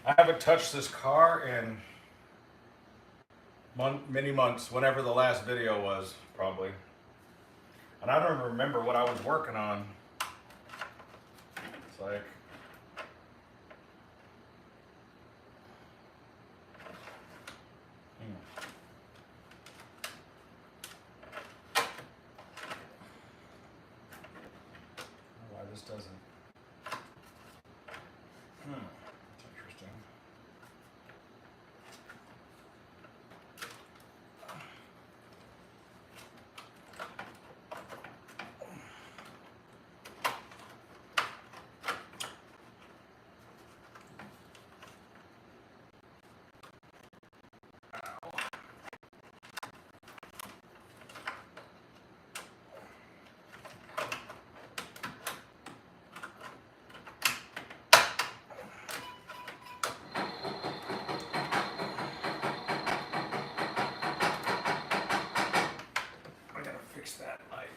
I haven't touched this car in many months, whenever the last video was, probably. And I don't even remember what I was working on. It's like, why this doesn't. That's interesting. That light.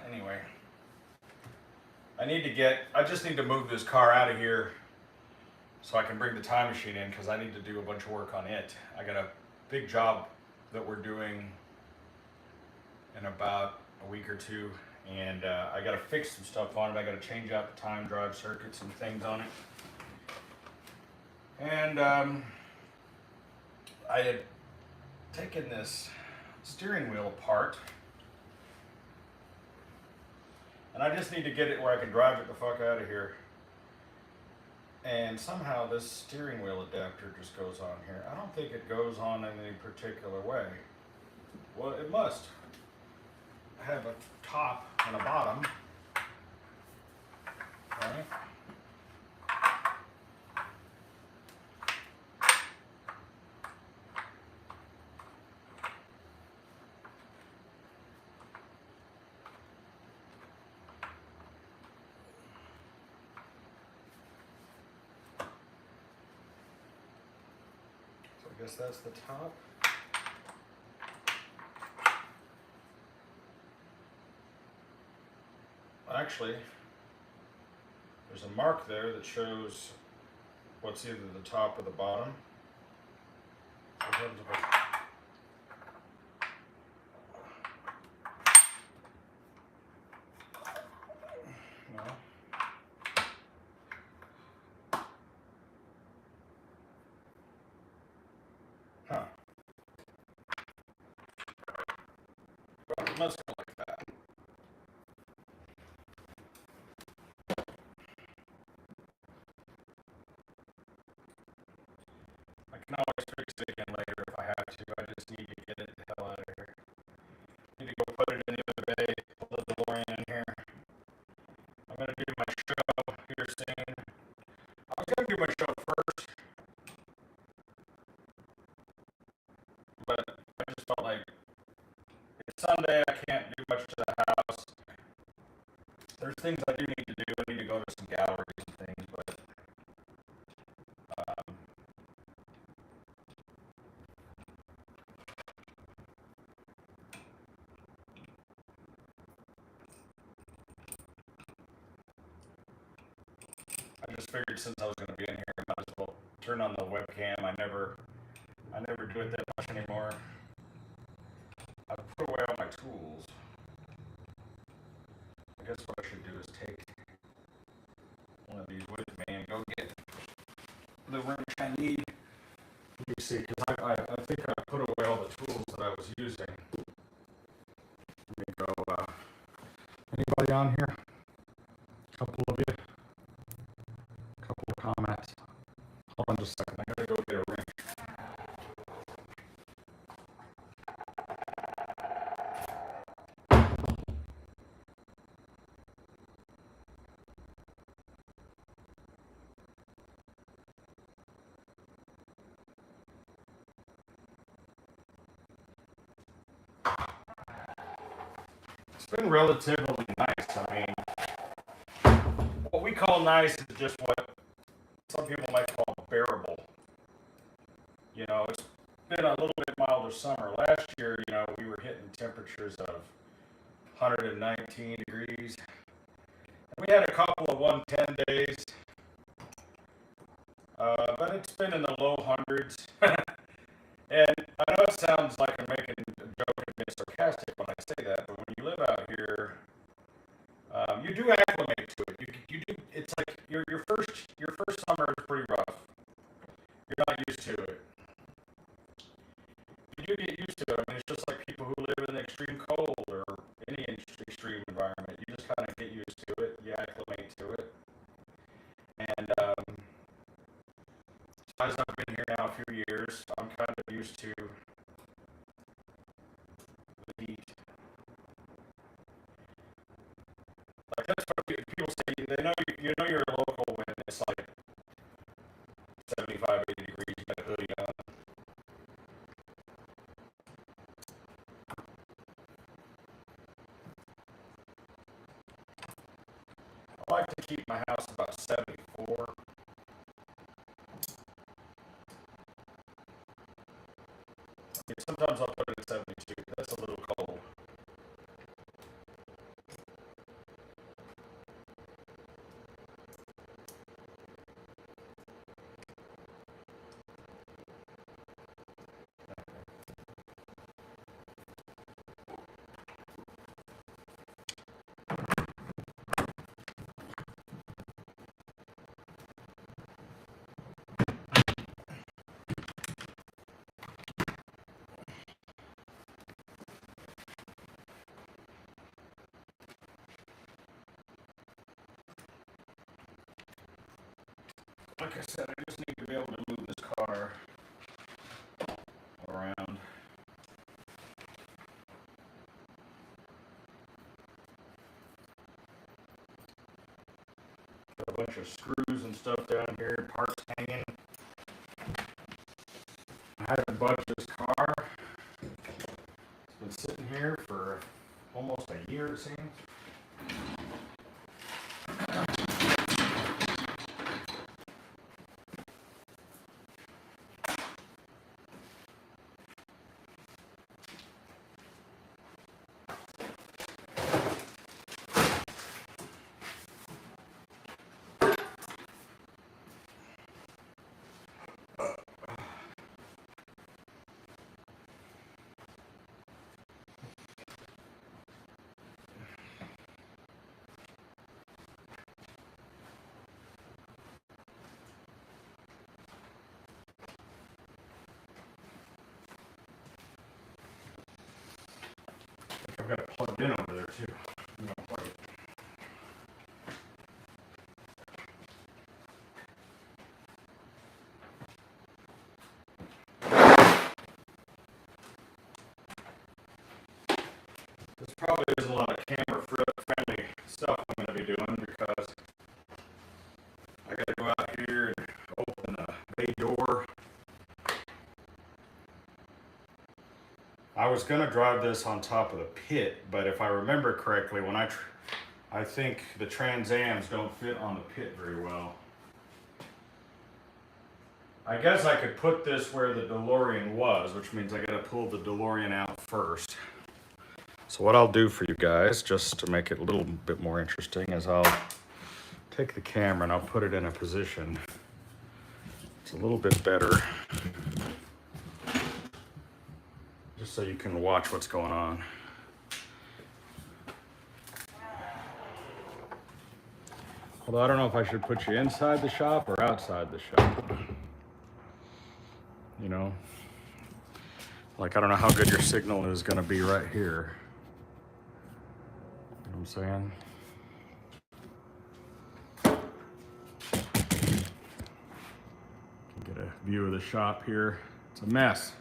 Anyway, I just need to move this car out of here so I can bring the time machine in, because I need to do a bunch of work on it. I got a big job that we're doing in about a week or two, and I got to fix some stuff on it. I got to change out the time drive circuits and things on it. And I had taken this steering wheel apart, and I just need to get it where I can drive it the fuck out of here. And somehow this steering wheel adapter just goes on here. I don't think it goes on in any particular way. Well, it must have a top and a bottom, right? I guess that's the top. Actually, there's a mark there that shows what's either the top or the bottom. No. Huh. Well, it must go like that. I can always fix it again later if I have to. I just need to get it the hell out of here. I need to go put it in the other bay, pull the DeLorean in here. I'm going to do my show here soon. I was going to do my show first, but I just felt like it's Sunday, I can't do much to the house. There's things I do need to do. I need to go to some galleries and things, but I just figured since I was going to be in here, I might as well turn on the webcam. I never do it that much anymore. I put away all my tools. I guess what I should do is take one of these with me and go get the wrench I need. Let me see, because I think I put away all the tools that I was using. Let me go. Anybody on here? A couple of you? A couple of comments. Hold on just a second. I gotta go get a wrench. It's been relatively nice. I mean, what we call nice is just what some people might call bearable. You know, it's been a little bit milder summer. Last year, you know, we were hitting temperatures of 119 degrees. We had a couple of 110 days. but it's been in the low hundreds. And I know it sounds like I'm making a joke and being sarcastic when I say that, but when you live out here, you do acclimate to it. You do. It's like your first summer is pretty rough. You're not used to it. You do get used to it. I mean, it's just like people who live in extreme cold or any extreme environment. You just kind of get used to it. You acclimate to it. And as I've been here now a few years, I'm kind of used to the heat. Like that's what people say. They know you know you're local when it's like 75, 80 degrees. You got a hoodie on. I like to keep my house about 74. Sometimes I'll put it at 72. That's a little cold. Like I said, I just need to be able to move this car around. Got a bunch of screws and stuff down here, parts hanging. I had to budge this car. It's been sitting here for almost a year, it seems. I've got it plugged in over there too. I'm gonna plug it. This probably isn't a lot of camera friendly stuff I'm going to be doing because I got to go out here and open the bay door. I was going to drive this on top of the pit, but if I remember correctly, when I think the Trans Ams don't fit on the pit very well. I guess I could put this where the DeLorean was, which means I got to pull the DeLorean out first. So what I'll do for you guys, just to make it a little bit more interesting, is I'll take the camera and I'll put it in a position. It's a little bit better. Just so you can watch what's going on. Although I don't know if I should put you inside the shop or outside the shop. You know? Like, I don't know how good your signal is going to be right here. You know what I'm saying? Get a view of the shop here. It's a mess.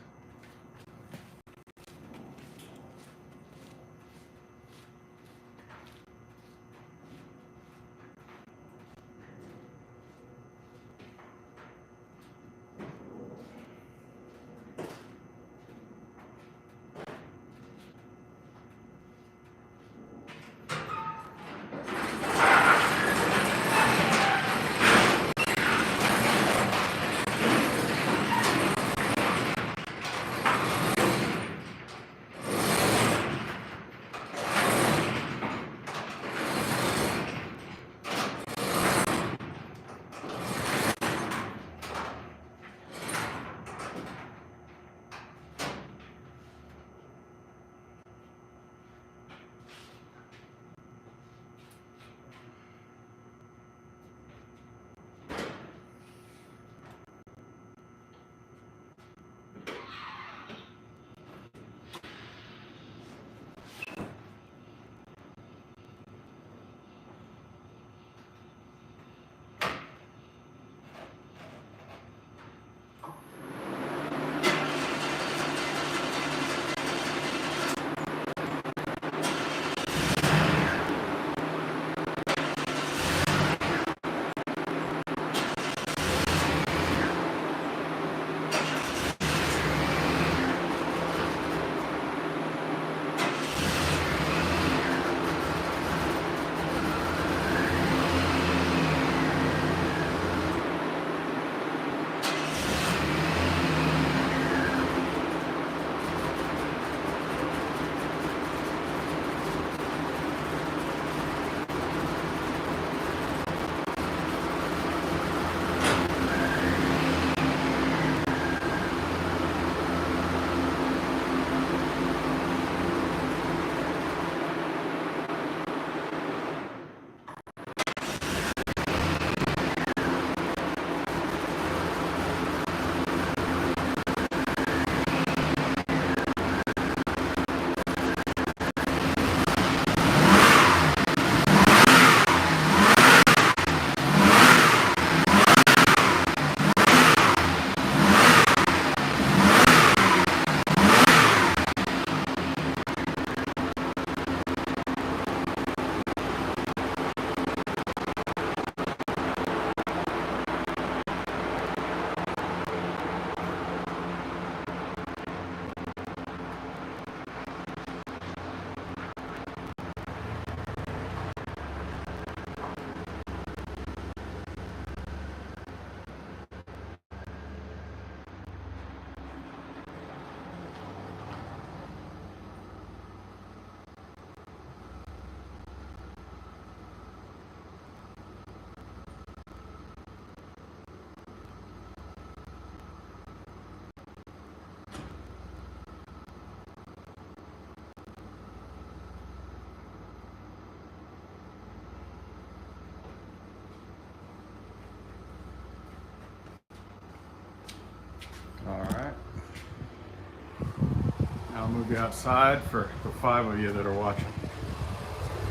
I'll move you outside for the 5 of you that are watching.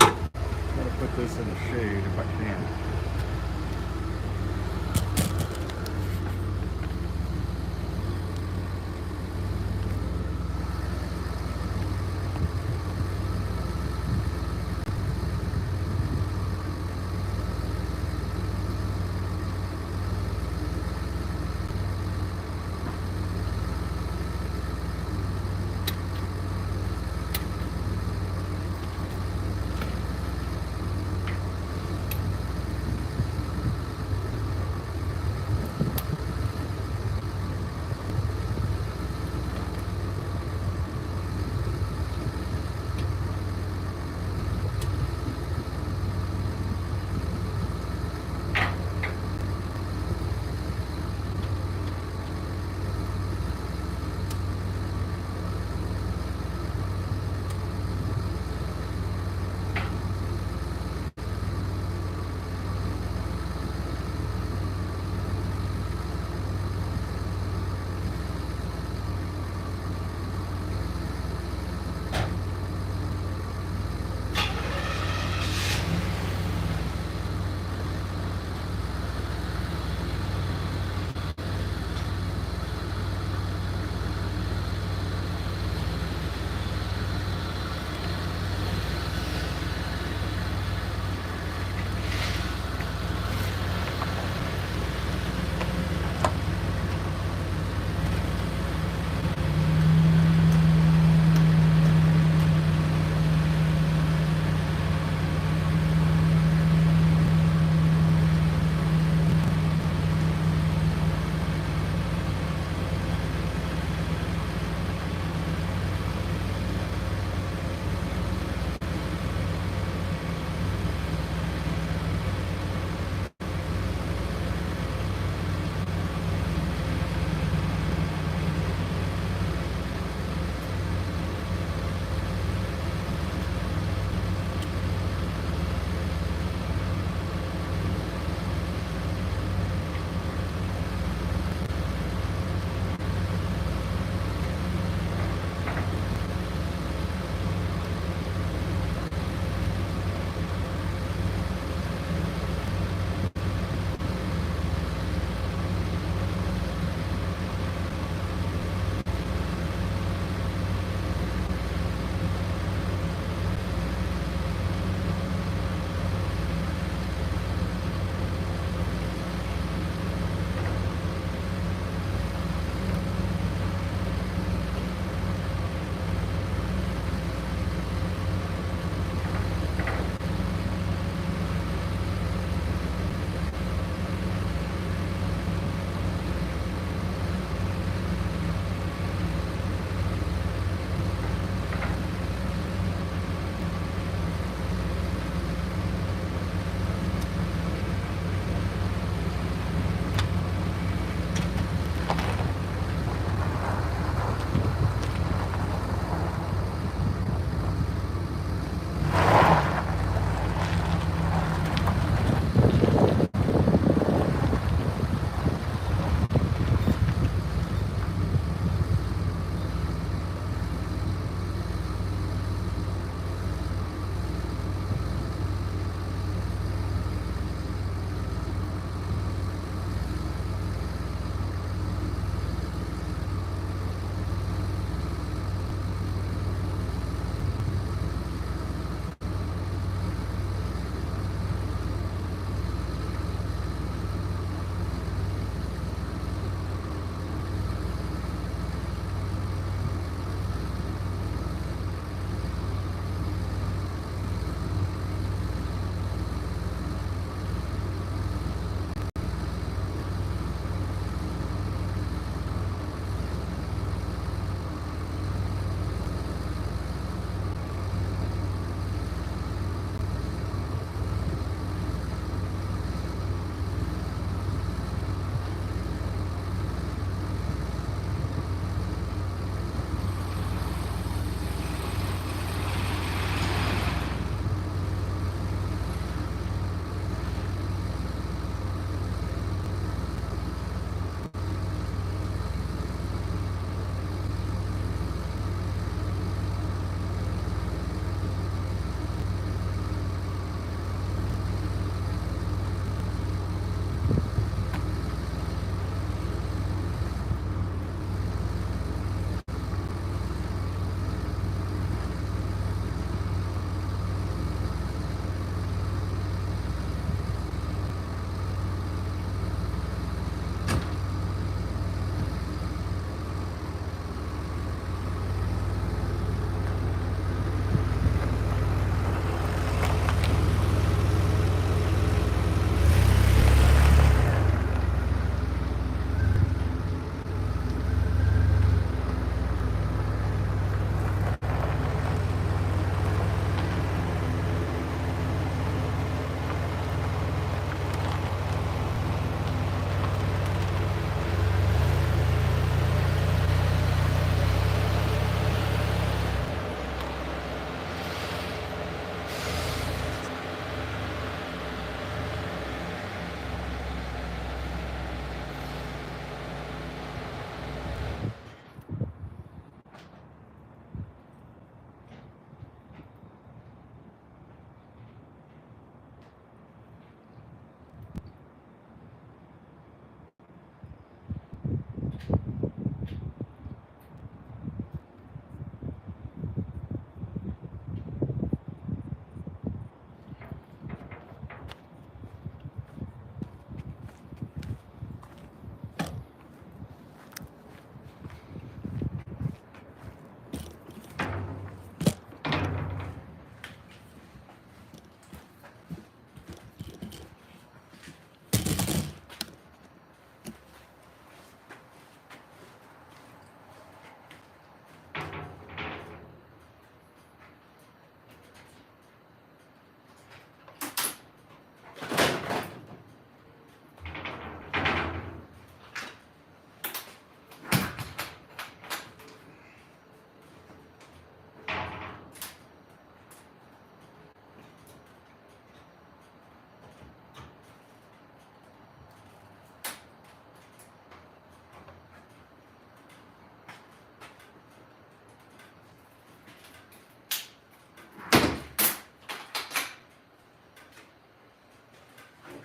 I'm gonna put this in the shade if I can.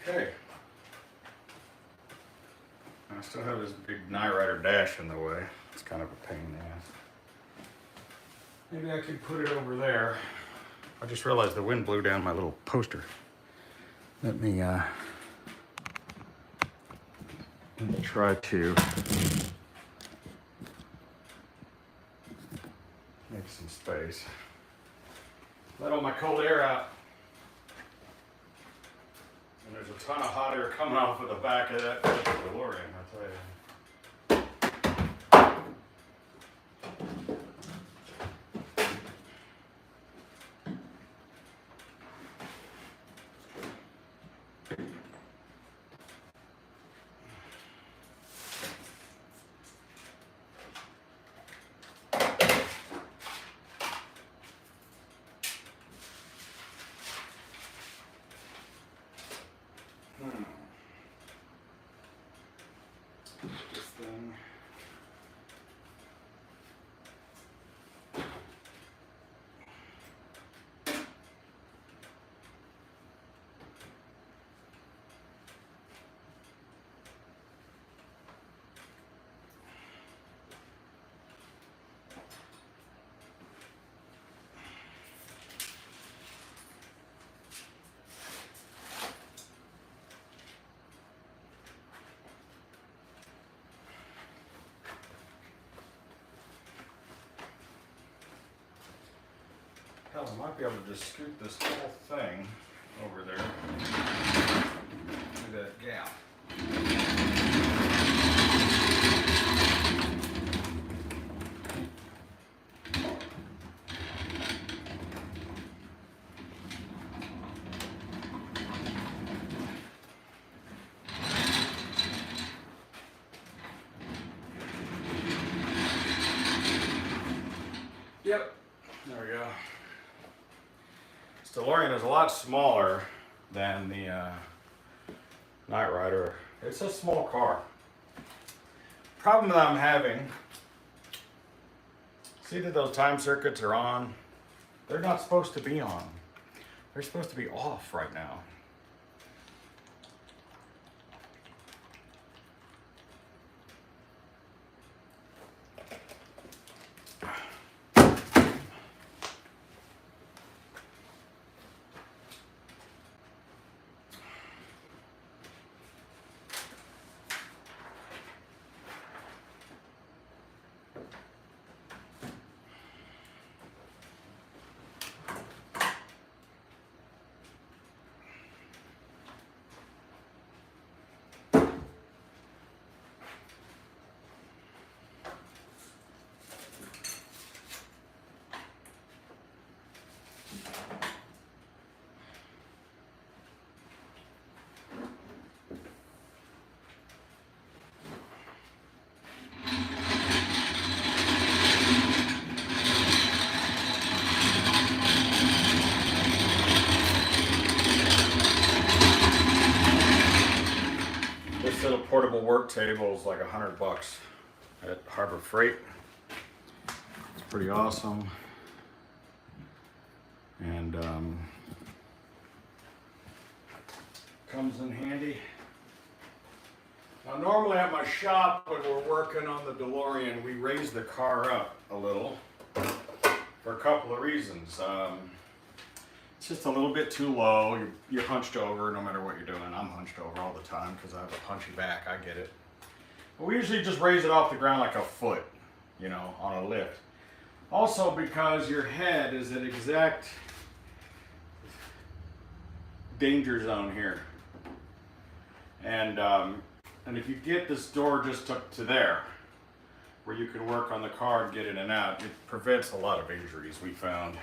Okay. I still have this big Knight Rider dash in the way. It's kind of a pain in the ass. Maybe I could put it over there. I just realized the wind blew down my little poster. Let me try to make some space. Let all my cold air out. And there's a ton of hot air coming off of the back of that DeLorean, I'll tell you. This thing. Hell, I might be able to just scoot this whole thing over there. Look at that gap. Yep, there we go. This DeLorean is a lot smaller than the Knight Rider. It's a small car. Problem that I'm having, see that those time circuits are on? They're not supposed to be on. They're supposed to be off right now. This little portable work table is like $100 at Harbor Freight. It's pretty awesome. And comes in handy. Now normally at my shop when we're working on the DeLorean, we raise the car up a little for a couple of reasons. It's just a little bit too low. You're hunched over no matter what you're doing. I'm hunched over all the time because I have a punchy back. I get it. But we usually just raise it off the ground like a foot, you know, on a lift. Also because your head is at exact danger zone here. And if you get this door just up to there, where you can work on the car and get in and out, it prevents a lot of injuries we found.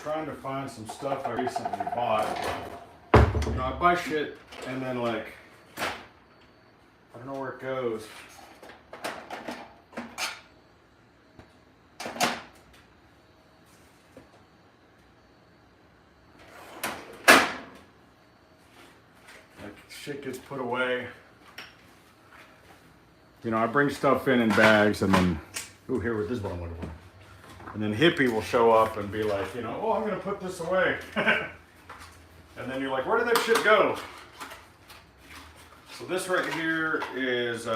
trying to find some stuff I recently bought. You know, I buy shit and then like, I don't know where it goes. Like shit gets put away. You know, I bring stuff in bags and then, ooh, here, this is what I'm looking for. And then Hippie will show up and be like, you know, oh, I'm gonna put this away. And then you're like, where did that shit go? So this right here is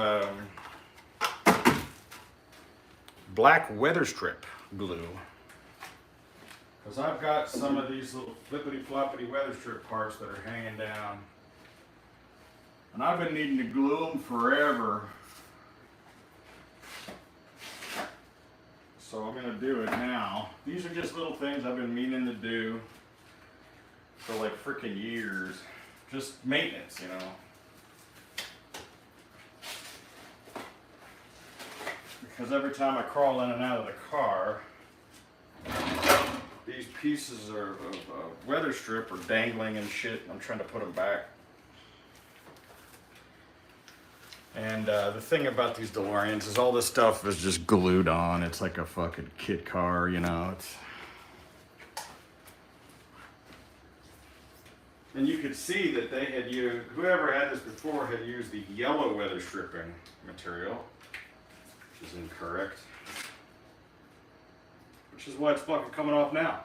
black weather strip glue. Because I've got some of these little flippity floppity weather strip parts that are hanging down. And I've been needing to glue them forever. So I'm gonna do it now. These are just little things I've been meaning to do for like freaking years. Just maintenance, you know. Because every time I crawl in and out of the car, these pieces of weather strip are dangling and shit. I'm trying to put them back. And the thing about these DeLoreans is all this stuff is just glued on. It's like a fucking KITT car, you know. And you could see that they had used, whoever had this before had used the yellow weather stripping material, which is incorrect. Which is why it's fucking coming off now.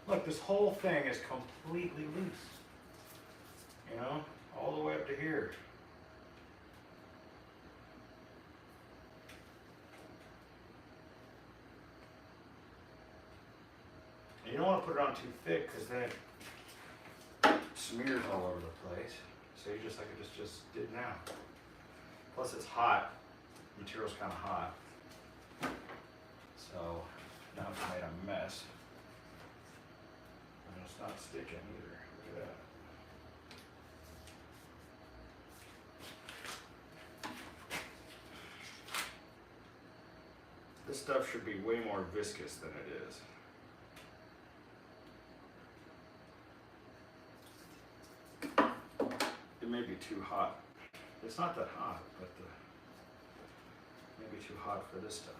Look, this whole thing is completely loose. You know, all the way up to here. And you don't want to put it on too thick because then it smears all over the place. So you just like it just did now. Plus it's hot. The material's kind of hot. So now it's made a mess. And it's not sticking either. Look at that. This stuff should be way more viscous than it is. It may be too hot. It's not that hot, but it may be too hot for this stuff.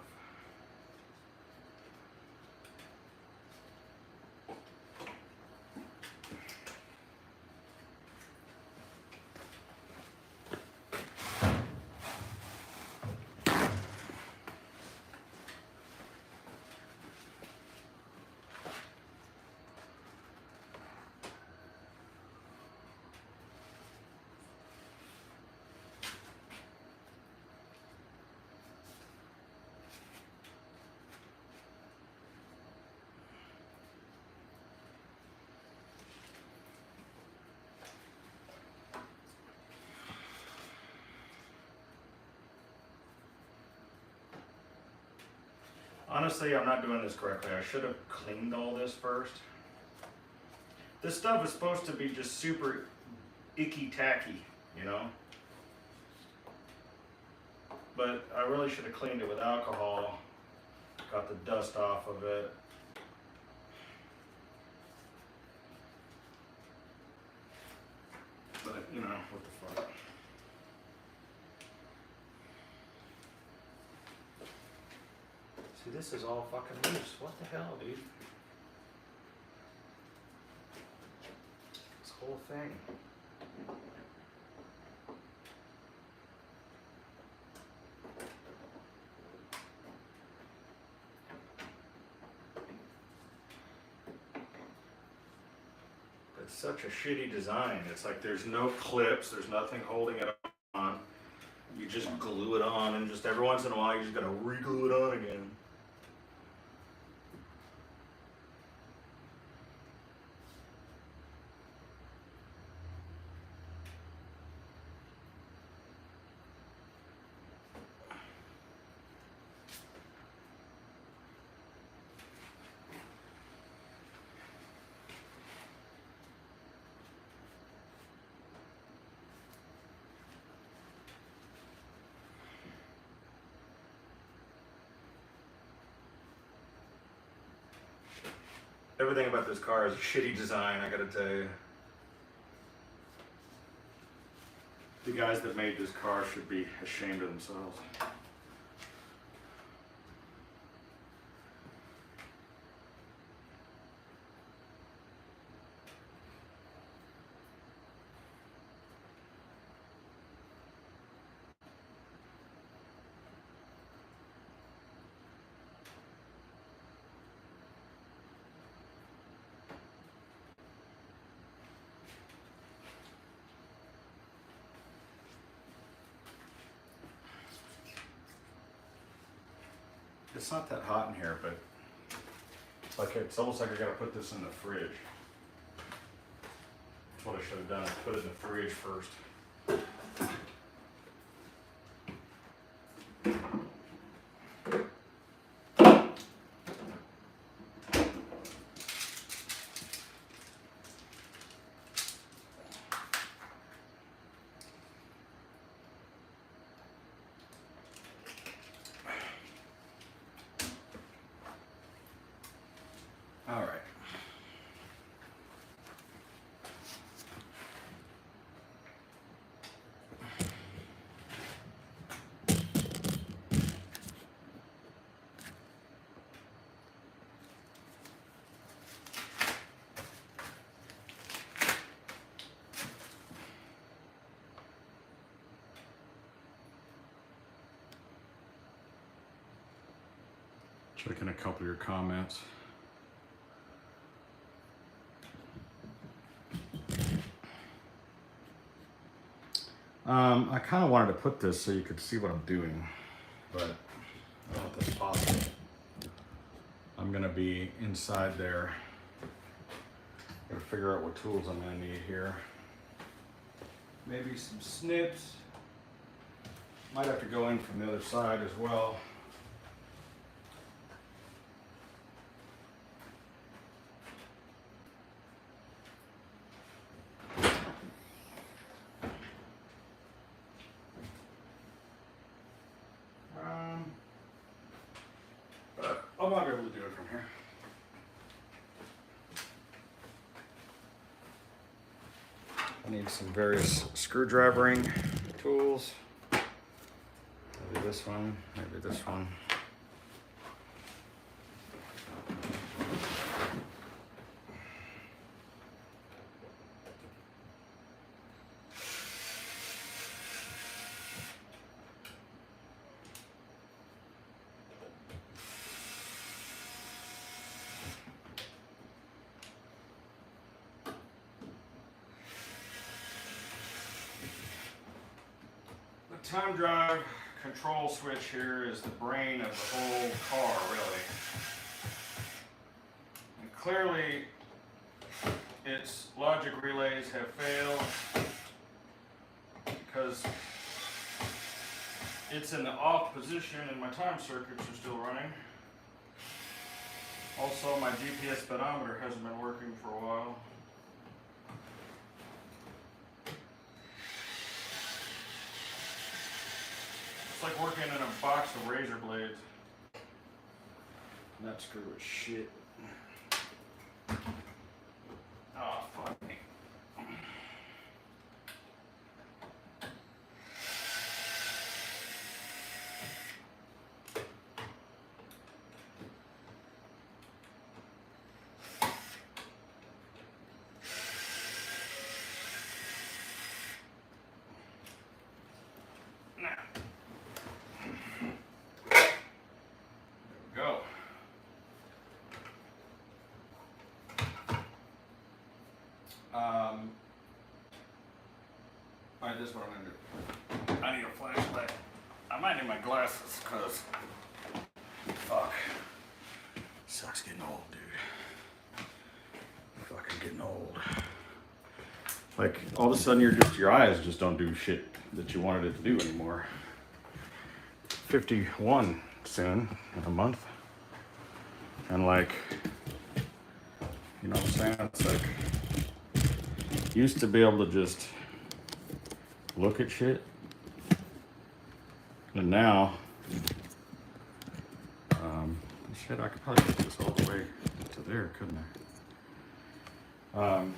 Honestly, I'm not doing this correctly. I should have cleaned all this first. This stuff is supposed to be just super icky tacky, you know? But I really should have cleaned it with alcohol, got the dust off of it. But, you know, what the fuck. See, this is all fucking loose. What the hell, dude? This whole thing. It's such a shitty design. It's like there's no clips, there's nothing holding it on. You just glue it on, and just every once in a while you just gotta re-glue it on again. Everything about this car is a shitty design, I gotta tell you. The guys that made this car should be ashamed of themselves. It's not that hot in here, but it's almost like I gotta put this in the fridge. That's what I should have done, put it in the fridge first. All right. Checking a couple of your comments. I kind of wanted to put this so you could see what I'm doing, but I don't know if that's possible. I'm gonna be inside there. Gotta figure out what tools I'm gonna need here. Maybe some snips. Might have to go in from the other side as well. I might be able to do it from here. I need some various screwdrivering tools. Maybe this one, maybe this one. Time drive control switch here is the brain of the whole car, really. And clearly, its logic relays have failed because it's in the off position and my time circuits are still running. Also, my GPS speedometer hasn't been working for a while. It's like working in a box of razor blades. And that screw is shit. Oh, fuck me. Alright, this is what I'm gonna do. I need a flashlight. I might need my glasses, cause fuck. Sucks getting old, dude. Fucking getting old. Like all of a sudden your eyes just don't do shit that you wanted it to do anymore. 51 soon, in a month. And like, you know what I'm saying? It's like, used to be able to just look at shit. And now, shit, I could probably get this all the way to there, couldn't I? Um,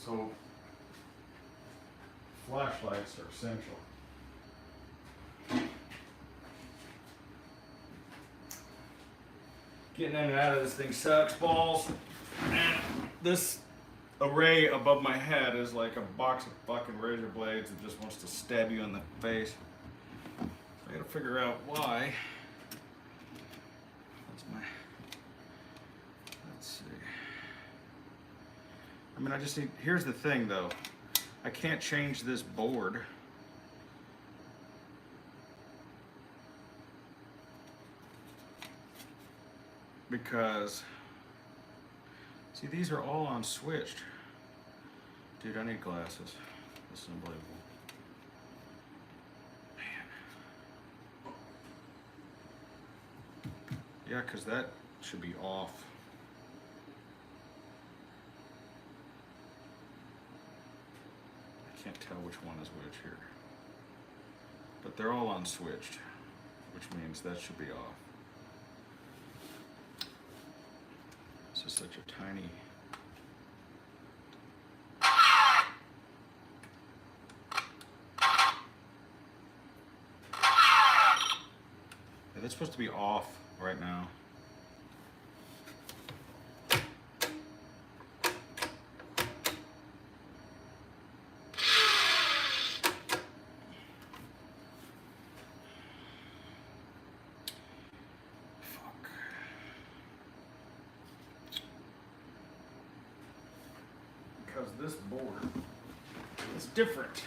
so flashlights are essential. Getting in and out of this thing sucks balls. And this array above my head is like a box of fucking razor blades that just wants to stab you in the face. So I gotta figure out why. Let's see. I mean, I just need, here's the thing though. I can't change this board. Because, see, these are all unswitched. Dude, I need glasses. This is unbelievable. Man. Yeah, because that should be off. I can't tell which one is which here. But they're all unswitched, which means that should be off. This is such a tiny. Yeah, that's supposed to be off right now. Because this board is different.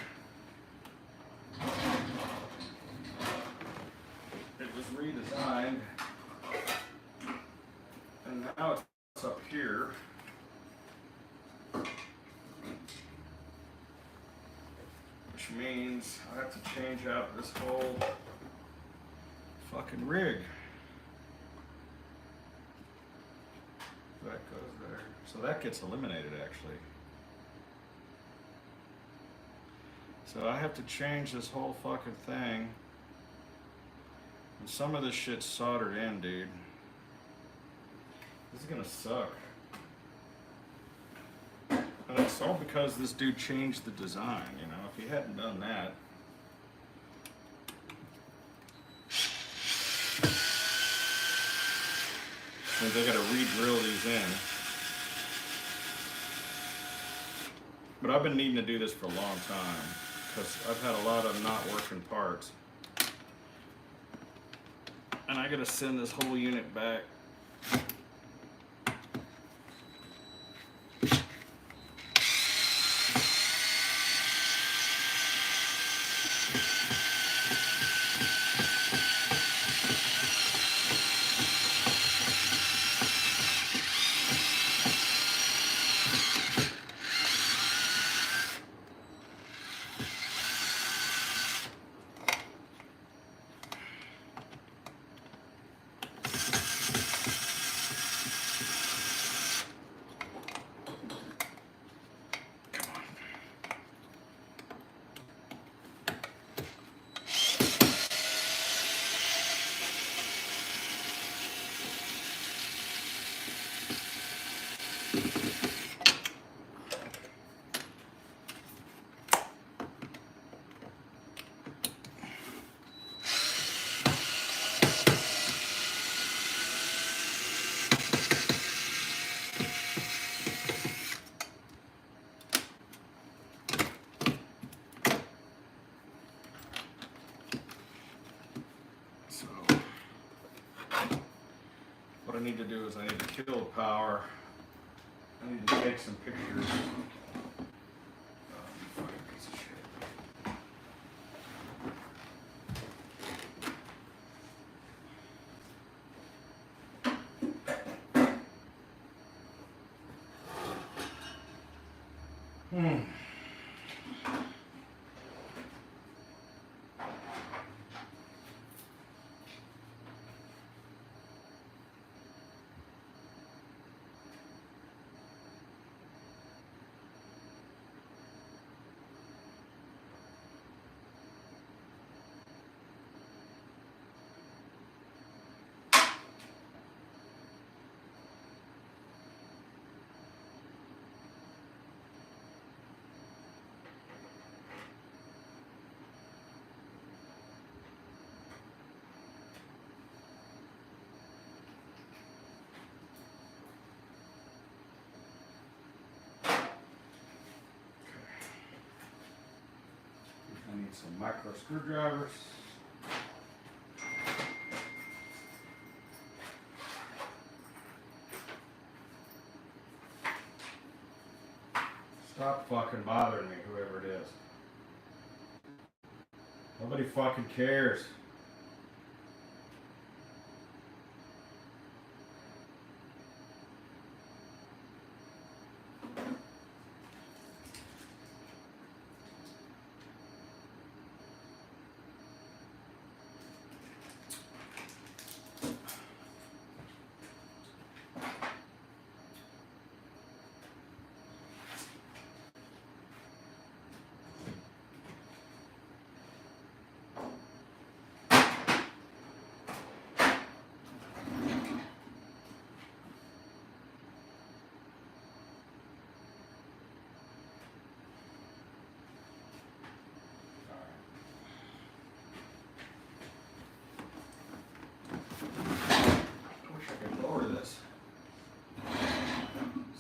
It was redesigned, and now it's up here. Which means I have to change out this whole fucking rig. That goes there. So that gets eliminated actually. So I have to change this whole fucking thing. And some of this shit's soldered in, dude. This is gonna suck. And it's all because this dude changed the design, you know? If he hadn't done that. Means I gotta re-drill these in. But I've been needing to do this for a long time. Because I've had a lot of not working parts. And I gotta send this whole unit back. What I need to do is I need to kill the power. I need to take some pictures. Fucking piece of shit. Need some micro screwdrivers. Stop fucking bothering me, whoever it is. Nobody fucking cares.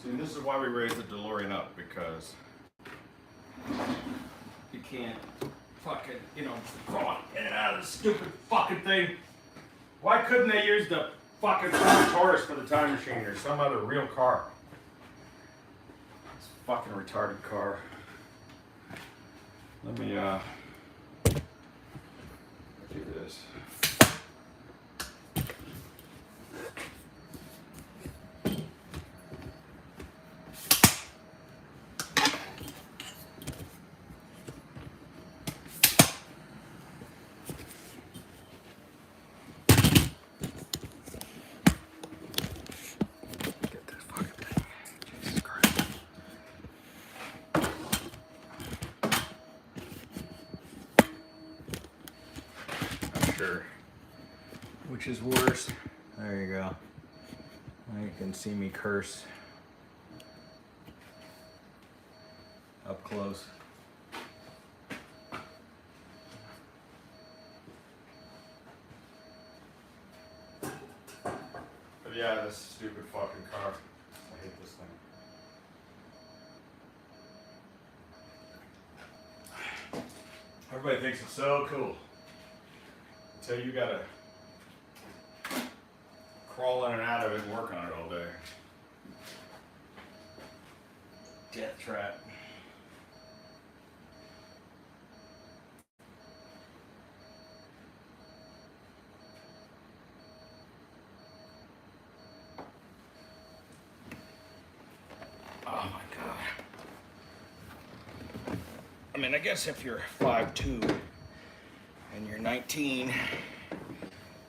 See, this is why we raised the DeLorean up, because you can't fucking, crawl in and out of this stupid fucking thing. Why couldn't they use the fucking Taurus for the time machine or some other real car? This fucking retarded car. Let me do this. Which is worse? There you go. Now you can see me curse up close. But yeah, this stupid fucking car. I hate this thing. Everybody thinks it's so cool. Until you gotta crawl in and out of it and work on it all day. Death trap. Oh my God. I mean, I guess if you're 5'2" and you're 19,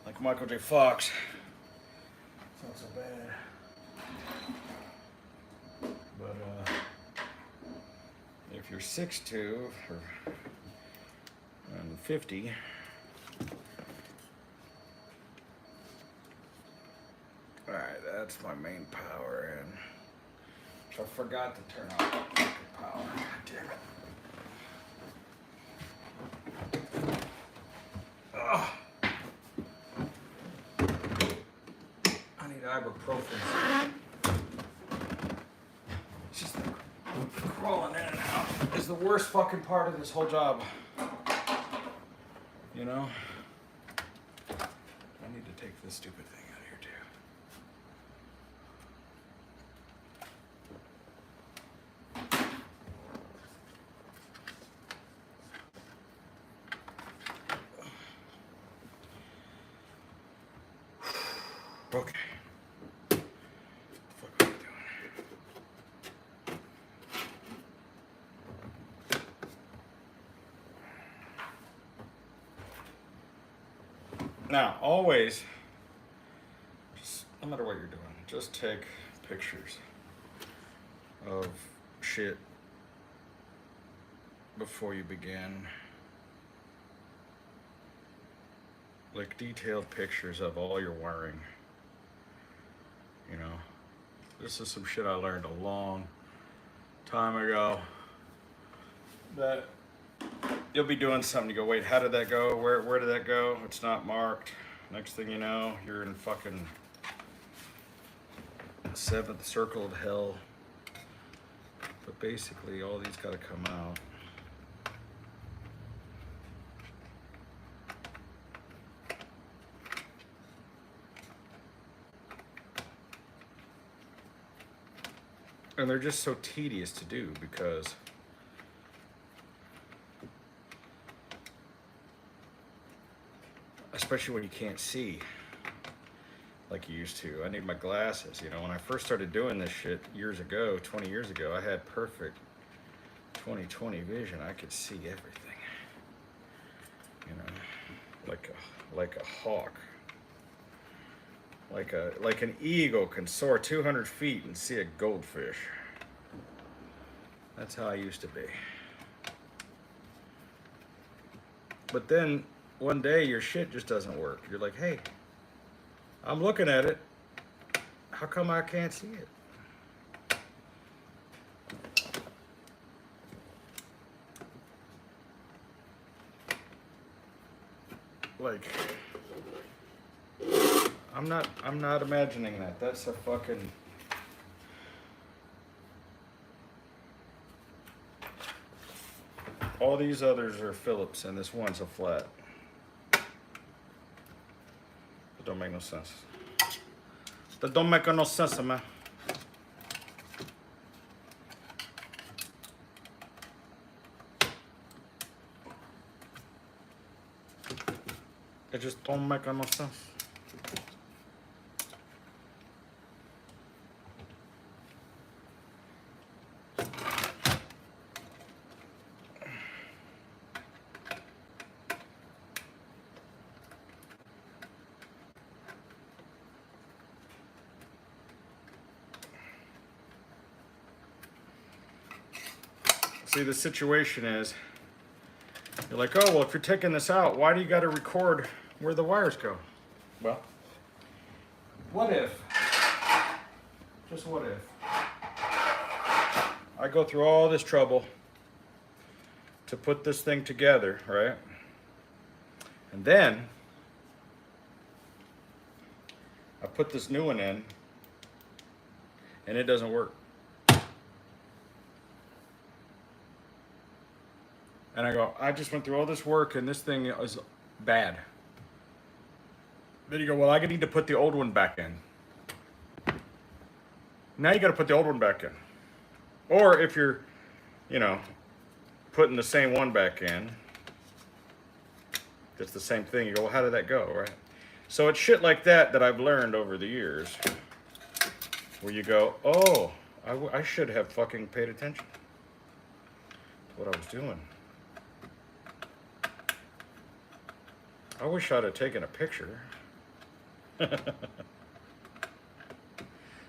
like Michael J. Fox, it's not so bad. But if you're 6'2" and 50, all right, that's my main power, and I forgot to turn off that fucking power. God damn it. Ugh. I need ibuprofen. It's just crawling in and out is the worst fucking part of this whole job. You know? I need to take this stupid thing out of here too. Okay. What the fuck am I doing? Now, always, just, no matter what you're doing, just take pictures of shit before you begin. Like detailed pictures of all your wiring. You know, this is some shit I learned a long time ago. That you'll be doing something, you go, wait, how did that go? Where did that go? It's not marked. Next thing you know, you're in fucking 7th circle of hell. But basically, all these gotta come out. And they're just so tedious to do because especially when you can't see like you used to. I need my glasses, you know. When I first started doing this shit years ago, 20 years ago, I had perfect 20/20 vision. I could see everything, you know, like a hawk, like an eagle can soar 200 feet and see a goldfish. That's how I used to be. But then one day your shit just doesn't work. You're like, hey, I'm looking at it. How come I can't see it? Like, I'm not imagining that. That's a fucking... All these others are Phillips and this one's a flat. That don't make no sense. That don't make no sense, man. It just don't make no sense. See, the situation is, you're like, oh, well, if you're taking this out, why do you got to record where the wires go? Well, what if, just what if, I go through all this trouble to put this thing together, right? And then I put this new one in, and it doesn't work. And I go, I just went through all this work and this thing is bad. Then you go, well, I need to put the old one back in. Now you got to put the old one back in. Or if you're, you know, putting the same one back in, it's the same thing. You go, well, how did that go, right? So it's shit like that that I've learned over the years where you go, oh, I should have fucking paid attention to what I was doing. I wish I'd have taken a picture.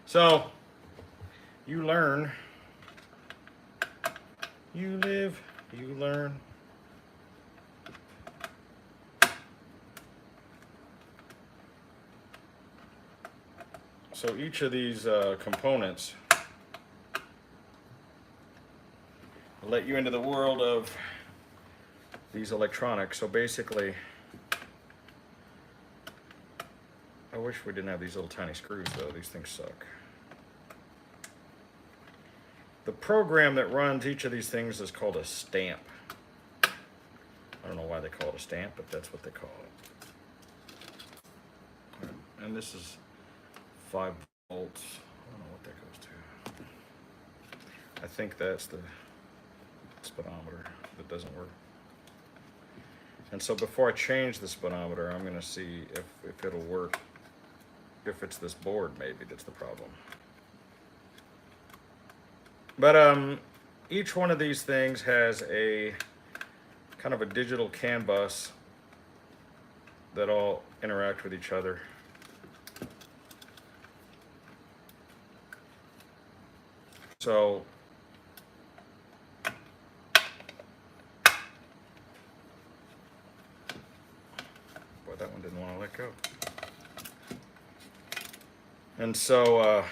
So, you learn, you live, you learn. So each of these components will let you into the world of these electronics. So basically, I wish we didn't have these little tiny screws though. These things suck. The program that runs each of these things is called a stamp. I don't know why they call it a stamp, but that's what they call it. And this is 5 volts. I don't know what that goes to. I think that's the speedometer that doesn't work. And so before I change the speedometer, I'm going to see if it'll work. If it's this board, maybe that's the problem. But each one of these things has a kind of a digital CAN bus that all interact with each other. So boy, that one didn't want to let go. And so I'm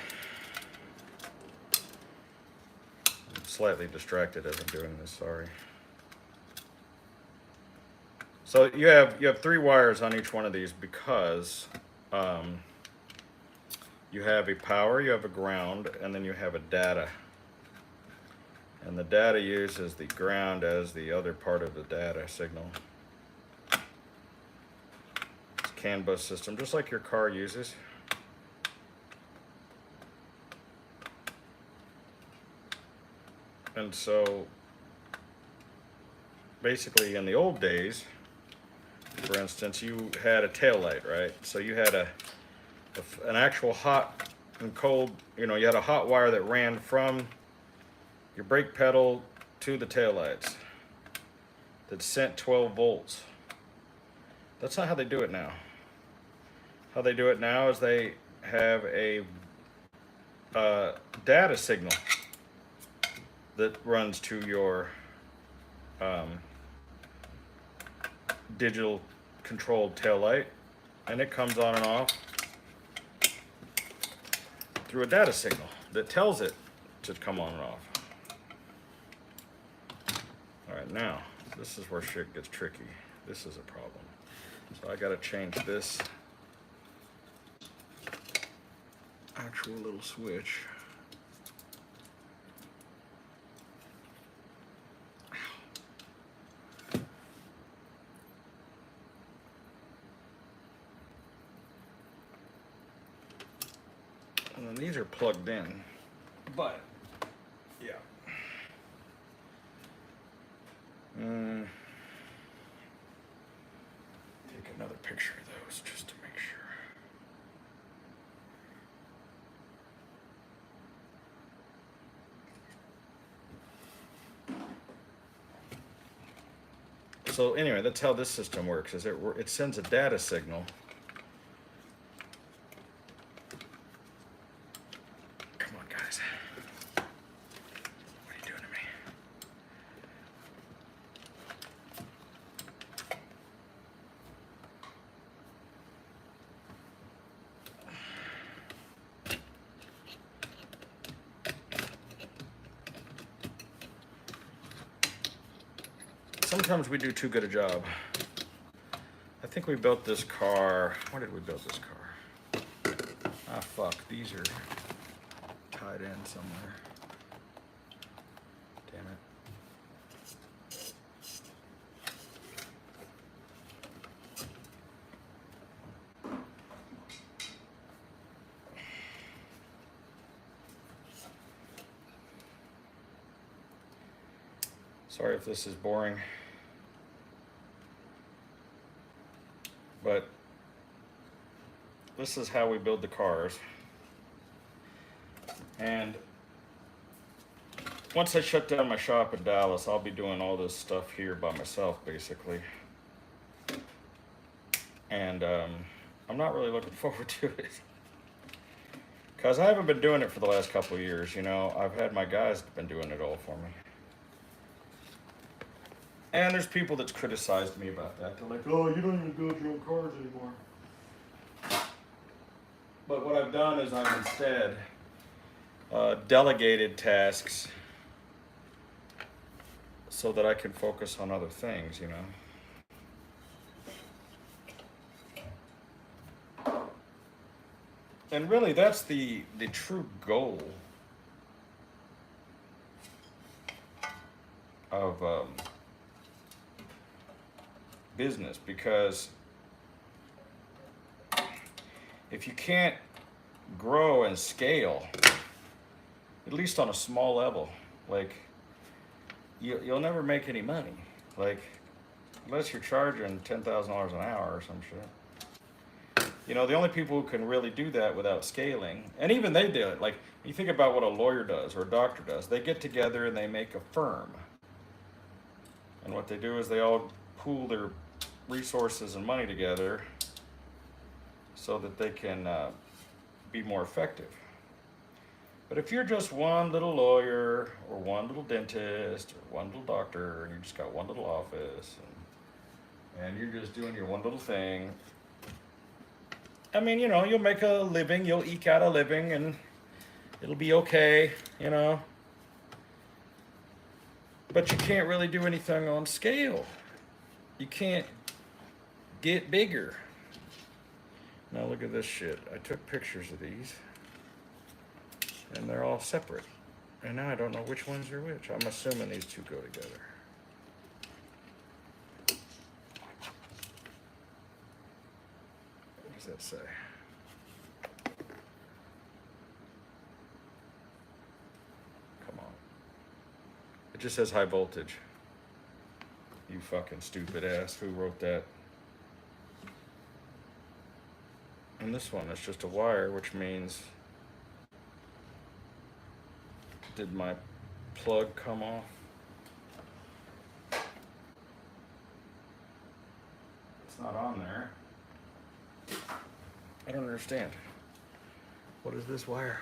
slightly distracted as I'm doing this, sorry. So you have 3 wires on each one of these because you have a power, you have a ground, and then you have a data. And the data uses the ground as the other part of the data signal. It's a CAN bus system, just like your car uses. And so basically in the old days, for instance, you had a tail light, right? So you had an actual hot and cold, you know, you had a hot wire that ran from your brake pedal to the tail lights that sent 12 volts. That's not how they do it now. How they do it now is they have a data signal that runs to your digital controlled tail light, and it comes on and off through a data signal that tells it to come on and off. All right, now this is where shit gets tricky. This is a problem. So I got to change this actual little switch. And then these are plugged in, but yeah. Take another picture of those just to make sure. So anyway, that's how this system works. Is it sends a data signal. Come on, guys. What are you doing to me? Sometimes we do too good a job. I think we built this car. Where did we build this car? Ah, fuck. These are tied in somewhere. Damn it. Sorry if this is boring. But this is how we build the cars. And once I shut down my shop in Dallas, I'll be doing all this stuff here by myself, basically. And I'm not really looking forward to it. Because I haven't been doing it for the last couple of years, you know. I've had my guys been doing it all for me. And there's people that's criticized me about that. They're like, oh, you don't even build your own cars anymore. But what I've done is I've instead delegated tasks so that I can focus on other things, you know. And really, that's the true goal of business, because if you can't grow and scale, at least on a small level, like you'll never make any money, like unless you're charging $10,000 an hour or some shit. You know, the only people who can really do that without scaling, and even they do it, like you think about what a lawyer does or a doctor does, they get together and they make a firm, and what they do is they all pool their resources and money together so that they can be more effective. But if you're just one little lawyer or one little dentist or one little doctor and you just got one little office and you're just doing your one little thing, I mean, you know, you'll make a living, you'll eke out a living and it'll be okay, you know. But you can't really do anything on scale. You can't get bigger. Now look at this shit. I took pictures of these and they're all separate. And now I don't know which ones are which. I'm assuming these two go together. What does that say? Come on. It just says high voltage. You fucking stupid ass. Who wrote that? And this one is just a wire, which means... Did my plug come off? It's not on there. I don't understand. What is this wire?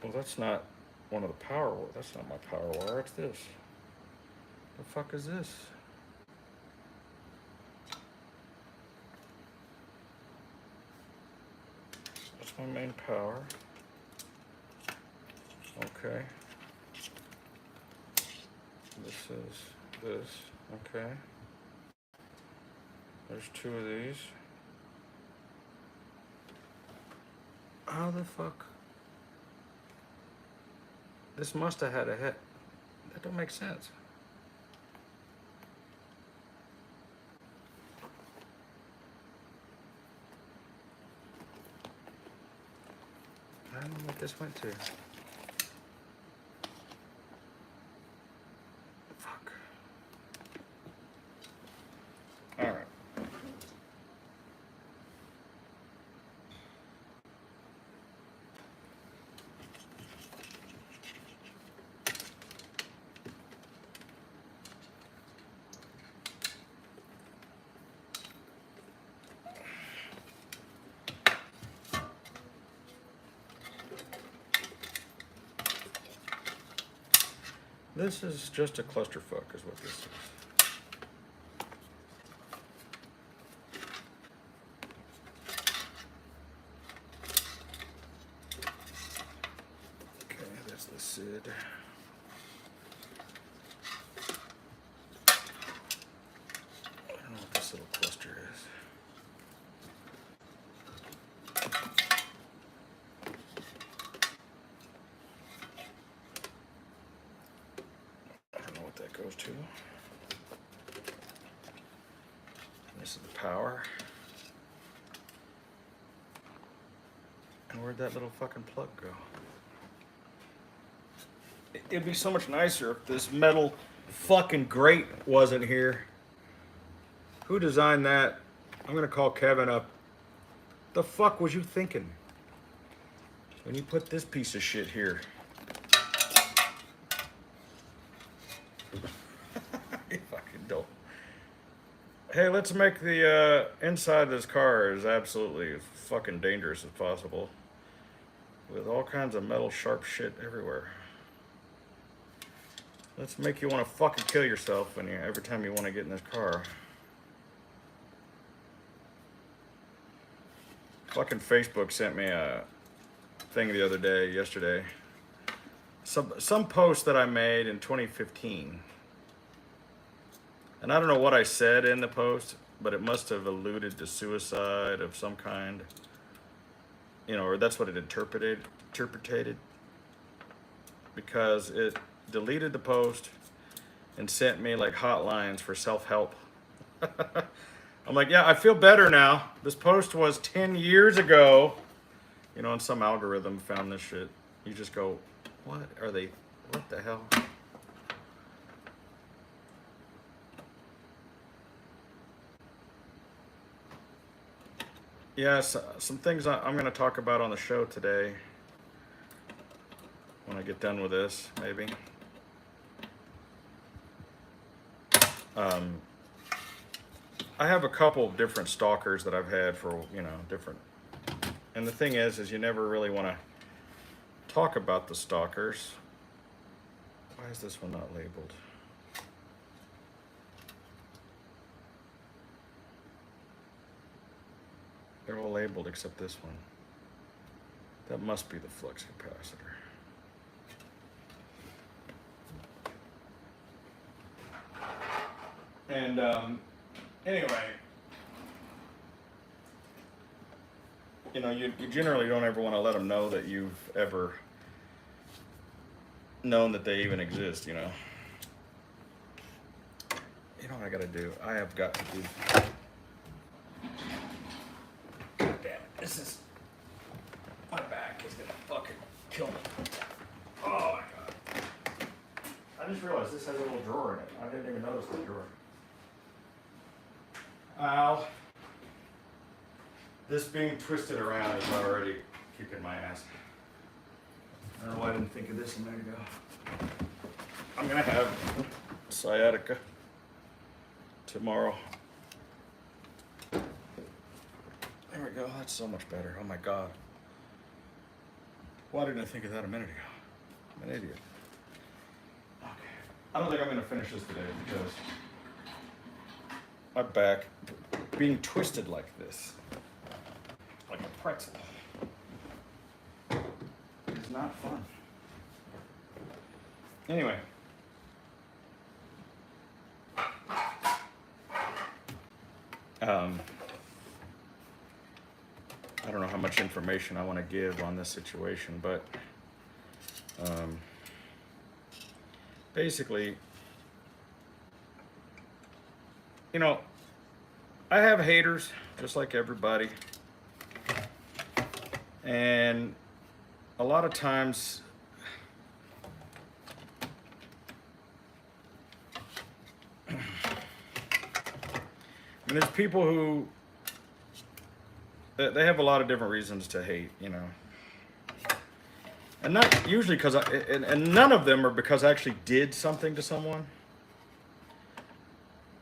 Well, that's not one of the power wires. That's not my power wire. It's this. The fuck is this? That's my main power. Okay. This is this. Okay. There's two of these. How the fuck? This must have had a head. That don't make sense. I don't know what this went to. Fuck. All right. This is just a clusterfuck, is what this is. Okay, there's the SID. I don't know what this little cluster is. That goes to. This is the power. And where'd that little fucking plug go? It'd be so much nicer if this metal fucking grate wasn't here. Who designed that? I'm gonna call Kevin up. The fuck was you thinking when you put this piece of shit here? Hey, let's make the inside of this car as absolutely as fucking dangerous as possible. With all kinds of metal sharp shit everywhere. Let's make you want to fucking kill yourself when every time you want to get in this car. Fucking Facebook sent me a thing the other day, yesterday. Some post that I made in 2015. And I don't know what I said in the post, but it must have alluded to suicide of some kind. You know, or that's what it interpreted. Because it deleted the post and sent me like hotlines for self-help. I'm like, yeah, I feel better now. This post was 10 years ago. You know, and some algorithm found this shit. You just go, what are they, what the hell? Yes, some things I'm going to talk about on the show today. When I get done with this, maybe. I have a couple of different stalkers that I've had for, you know, different. And the thing is you never really want to talk about the stalkers. Why is this one not labeled? They're all labeled except this one. That must be the flux capacitor. And anyway, you know, you generally don't ever want to let them know that you've ever known that they even exist, you know. You know what I gotta do? I have got to do... This is, my back is gonna fucking kill me. Oh my God. I just realized this has a little drawer in it. I didn't even notice the drawer. Ow. This being twisted around is already kicking my ass. I don't know why I didn't think of this a minute ago. I'm gonna have sciatica tomorrow. There we go, that's so much better. Oh my God. Why didn't I think of that a minute ago? I'm an idiot. Okay. I don't think I'm gonna finish this today because my back being twisted like this, like a pretzel, is not fun. Anyway. I don't know how much information I want to give on this situation, but basically, you know, I have haters just like everybody, and a lot of times I mean, there's people who they have a lot of different reasons to hate, you know, and not usually because and none of them are because I actually did something to someone,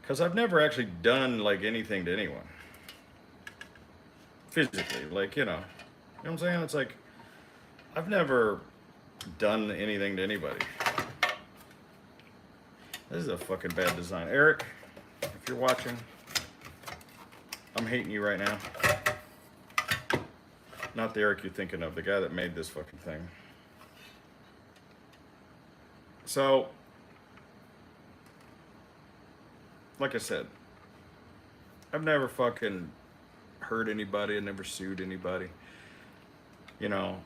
because I've never actually done like anything to anyone physically, like, you know what I'm saying? It's like I've never done anything to anybody. This is a fucking bad design. Eric, if you're watching, I'm hating you right now. Not the Eric you're thinking of, the guy that made this fucking thing. So, like I said, I've never fucking hurt anybody. I never sued anybody. You know,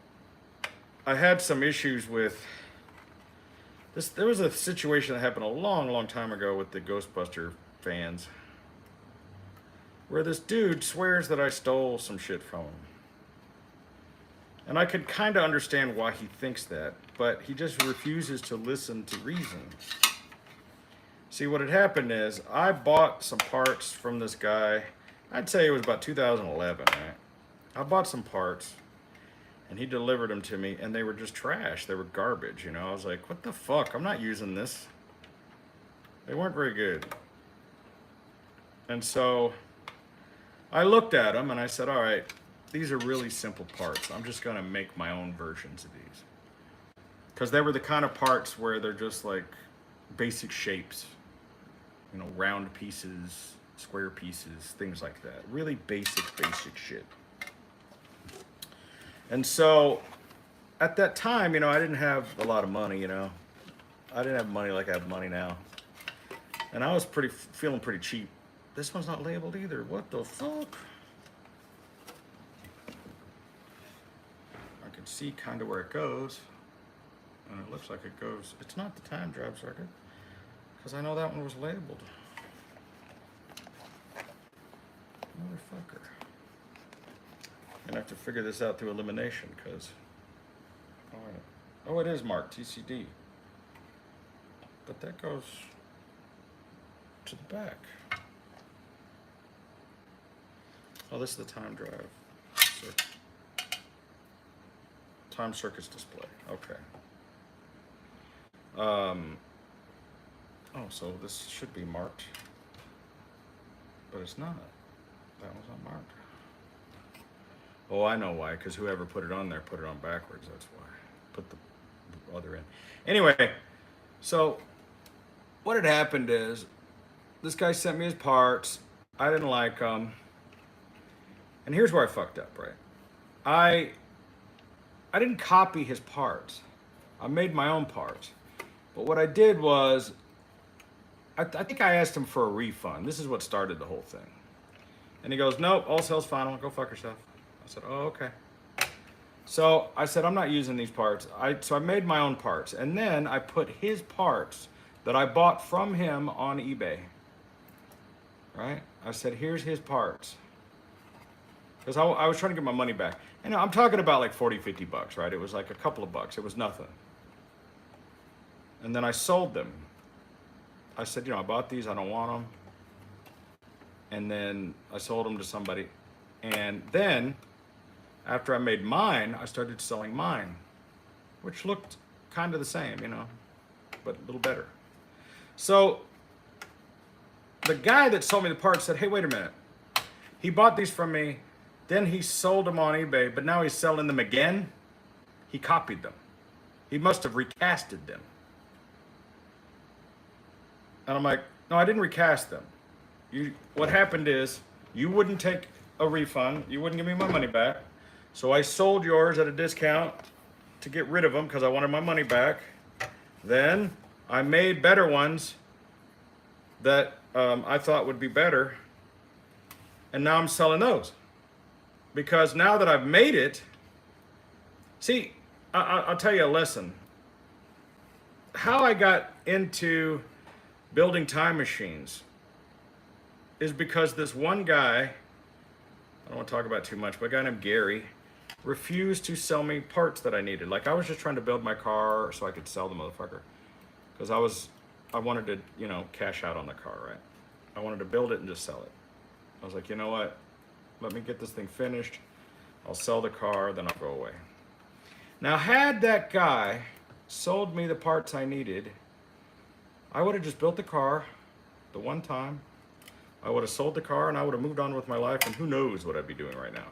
I had some issues with this. There was a situation that happened a long, long time ago with the Ghostbuster fans, where this dude swears that I stole some shit from him. And I could kind of understand why he thinks that, but he just refuses to listen to reason. See, what had happened is I bought some parts from this guy. I'd say it was about 2011, right? I bought some parts, and he delivered them to me, and they were just trash. They were garbage, you know? I was like, what the fuck? I'm not using this. They weren't very good. And so I looked at them, and I said, all right, these are really simple parts. I'm just gonna make my own versions of these. Because they were the kind of parts where they're just like basic shapes. You know, round pieces, square pieces, things like that. Really basic shit. And so, at that time, you know, I didn't have a lot of money, you know. I didn't have money like I have money now. And I was feeling pretty cheap. This one's not labeled either. What the fuck? I can see kind of where it goes. And it looks like it goes. It's not the time drive circuit, because I know that one was labeled. Motherfucker. I'm gonna have to figure this out through elimination, because oh, it is marked TCD. But that goes to the back. Oh, this is the time drive. Time circuits display. Okay. Oh, so this should be marked, but it's not. That one's not marked. Oh, I know why. Because whoever put it on there put it on backwards. That's why. Put the other in. Anyway, so what had happened is this guy sent me his parts. I didn't like them. And here's where I fucked up, right? I didn't copy his parts. I made my own parts. But what I did was, I think I asked him for a refund. This is what started the whole thing. And he goes, nope, all sales final, go fuck yourself. I said, oh, okay. So I said, I'm not using these parts. So I made my own parts. And then I put his parts that I bought from him on eBay. Right? I said, here's his parts. Because I was trying to get my money back. And I'm talking about like 40, 50 bucks, right? It was like a couple of bucks. It was nothing. And then I sold them. I said, I bought these, I don't want them. And then I sold them to somebody. And then, after I made mine, I started selling mine, which looked kind of the same, but a little better. So, the guy that sold me the parts said, hey, wait a minute. He bought these from me, then he sold them on eBay, but now he's selling them again. He copied them. He must have recasted them. And I'm like, no, I didn't recast them. What happened is, you wouldn't take a refund, you wouldn't give me my money back, so I sold yours at a discount to get rid of them because I wanted my money back. Then I made better ones that I thought would be better, and now I'm selling those. Because now that I've made it, see, I'll tell you a lesson. How I got into building time machines is because this one guy, I don't want to talk about too much, but a guy named Gary refused to sell me parts that I needed. Like, I was just trying to build my car so I could sell the motherfucker. Because I wanted to, cash out on the car, right? I wanted to build it and just sell it. I was like, you know what? Let me get this thing finished. I'll sell the car, then I'll go away. Now, had that guy sold me the parts I needed, I would have just built the car the one time. I would have sold the car and I would have moved on with my life, and who knows what I'd be doing right now.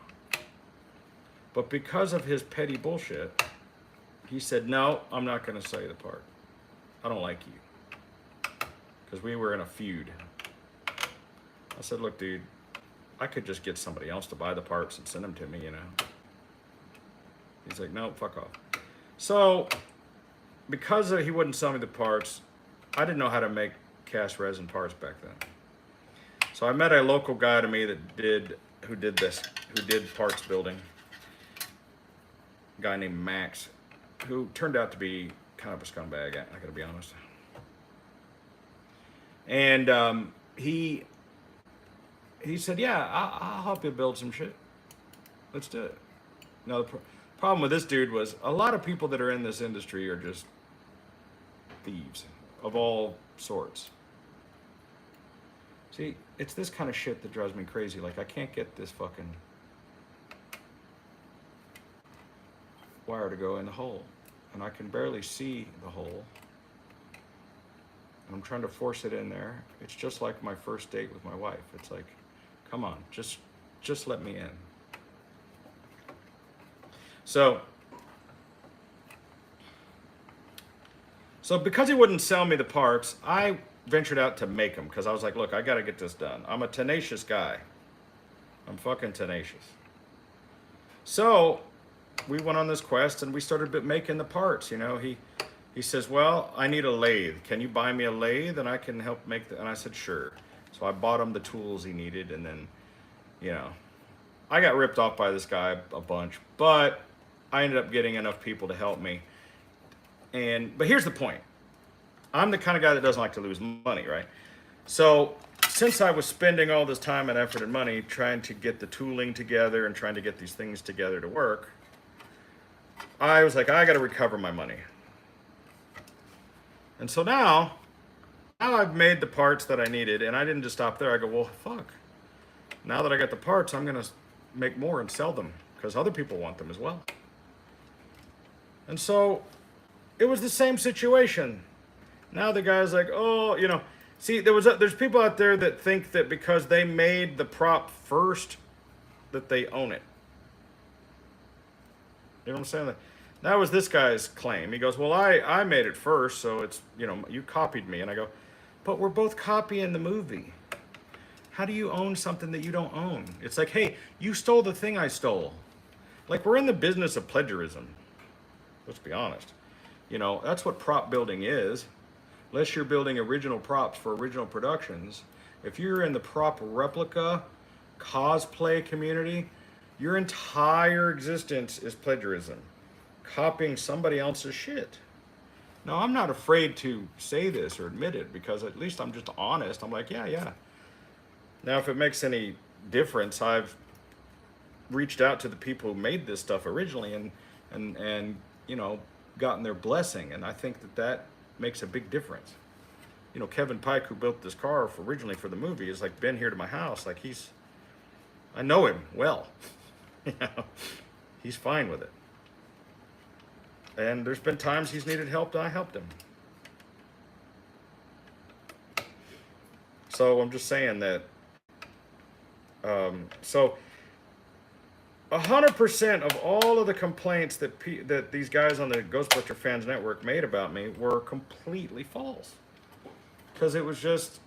But because of his petty bullshit, he said, no, I'm not going to sell you the part. I don't like you. Because we were in a feud. I said, look, dude, I could just get somebody else to buy the parts and send them to me, He's like, no, fuck off. So, because he wouldn't sell me the parts, I didn't know how to make cast resin parts back then. So I met a local guy to me who did parts building. A guy named Max, who turned out to be kind of a scumbag, I gotta be honest. And he said, yeah, I'll help you build some shit. Let's do it. Now, the problem with this dude was a lot of people that are in this industry are just thieves of all sorts. See, it's this kind of shit that drives me crazy. Like, I can't get this fucking wire to go in the hole. And I can barely see the hole. And I'm trying to force it in there. It's just like my first date with my wife. It's like, come on, just let me in. So because he wouldn't sell me the parts, I ventured out to make them because I was like, look, I got to get this done. I'm a tenacious guy. I'm fucking tenacious. So we went on this quest and we started making the parts. He says, well, I need a lathe. Can you buy me a lathe and I can help make the, and I said, sure. So I bought him the tools he needed, and then, I got ripped off by this guy a bunch, but I ended up getting enough people to help me. But here's the point. I'm the kind of guy that doesn't like to lose money, right? So since I was spending all this time and effort and money trying to get the tooling together and trying to get these things together to work, I was like, I got to recover my money. And so now I've made the parts that I needed, and I didn't just stop there. I go, well, fuck. Now that I got the parts, I'm going to make more and sell them because other people want them as well. And so it was the same situation. Now the guy's like, oh, see, there's people out there that think that because they made the prop first, that they own it. You know what I'm saying? That was this guy's claim. He goes, well, I made it first, so it's, you copied me. And I go, but we're both copying the movie. How do you own something that you don't own? It's like, hey, you stole the thing I stole. Like, we're in the business of plagiarism. Let's be honest. That's what prop building is. Unless you're building original props for original productions. If you're in the prop replica, cosplay community, your entire existence is plagiarism. Copying somebody else's shit. Now, I'm not afraid to say this or admit it because at least I'm just honest. I'm like, yeah. Now, if it makes any difference, I've reached out to the people who made this stuff originally and you know, gotten their blessing. And I think that that makes a big difference. You know, Kevin Pike, who built this car originally for the movie, has like been here to my house. Like I know him well. You know, he's fine with it. And there's been times he's needed help and I helped him. So I'm just saying that. So 100% of all of the complaints that these guys on the Ghostbuster Fans Network made about me were completely false. Because it was just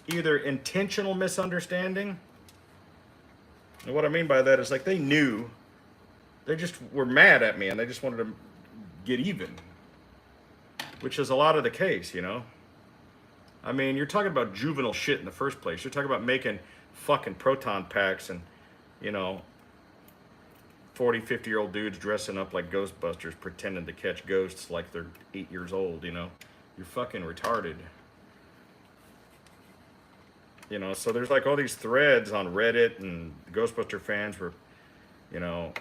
either intentional misunderstanding. And what I mean by that is like they knew, they just were mad at me and they just wanted to get even. Which is a lot of the case, you know. I mean, you're talking about juvenile shit in the first place. You're talking about making fucking proton packs and, you know, 40, 50-year-old dudes dressing up like Ghostbusters pretending to catch ghosts like they're 8 years old, you know. You're fucking retarded. You know, so there's like all these threads on Reddit and Ghostbuster fans were, you know,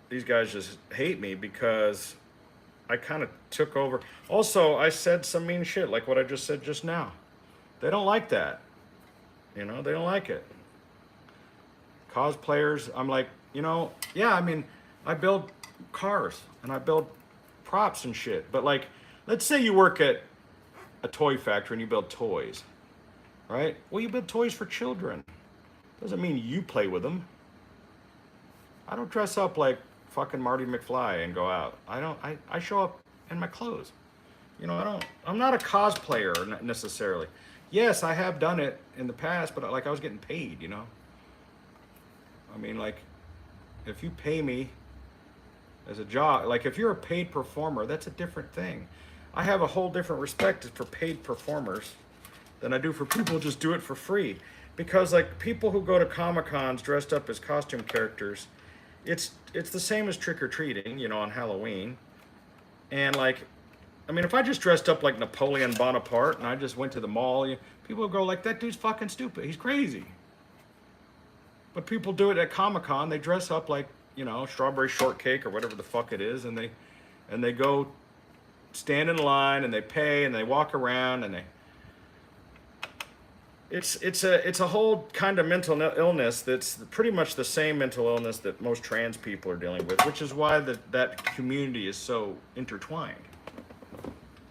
these guys just hate me because I kind of took over. Also, I said some mean shit like what I just said just now. They don't like that. You know, they don't like it. Cosplayers, I'm like, you know, yeah, I mean, I build cars and I build props and shit. But like, let's say you work at a toy factory and you build toys, right? Well, you build toys for children. Doesn't mean you play with them. I don't dress up like fucking Marty McFly and go out. I show up in my clothes. You know, I'm not a cosplayer necessarily. Yes, I have done it in the past, but like I was getting paid, you know? I mean, like, if you pay me as a job, like if you're a paid performer, that's a different thing. I have a whole different respect for paid performers than I do for people who just do it for free. Because like people who go to Comic-Cons dressed up as costume characters, it's the same as trick-or-treating, you know, on Halloween. And like, I mean, if I just dressed up like Napoleon Bonaparte and I just went to the mall, people would go like, that dude's fucking stupid. He's crazy. But people do it at Comic-Con. They dress up like, you know, strawberry shortcake or whatever the fuck it is, and they go stand in line and they pay and they walk around and it's a whole kind of mental illness that's pretty much the same mental illness that most trans people are dealing with, which is why that community is so intertwined.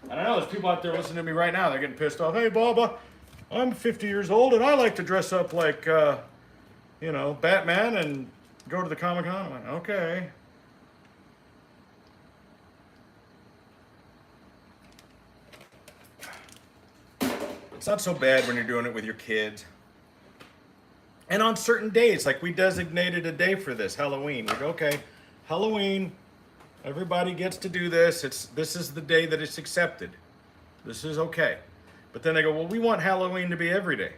And I know there's people out there listening to me right now. They're getting pissed off. Hey, Baba, I'm 50 years old and I like to dress up like, you know, Batman and go to the Comic-Con. I'm like, okay. It's not so bad when you're doing it with your kids. And on certain days, like we designated a day for this, Halloween. We go, okay, Halloween, everybody gets to do this. This is the day that it's accepted. This is okay. But then they go, well, we want Halloween to be every day.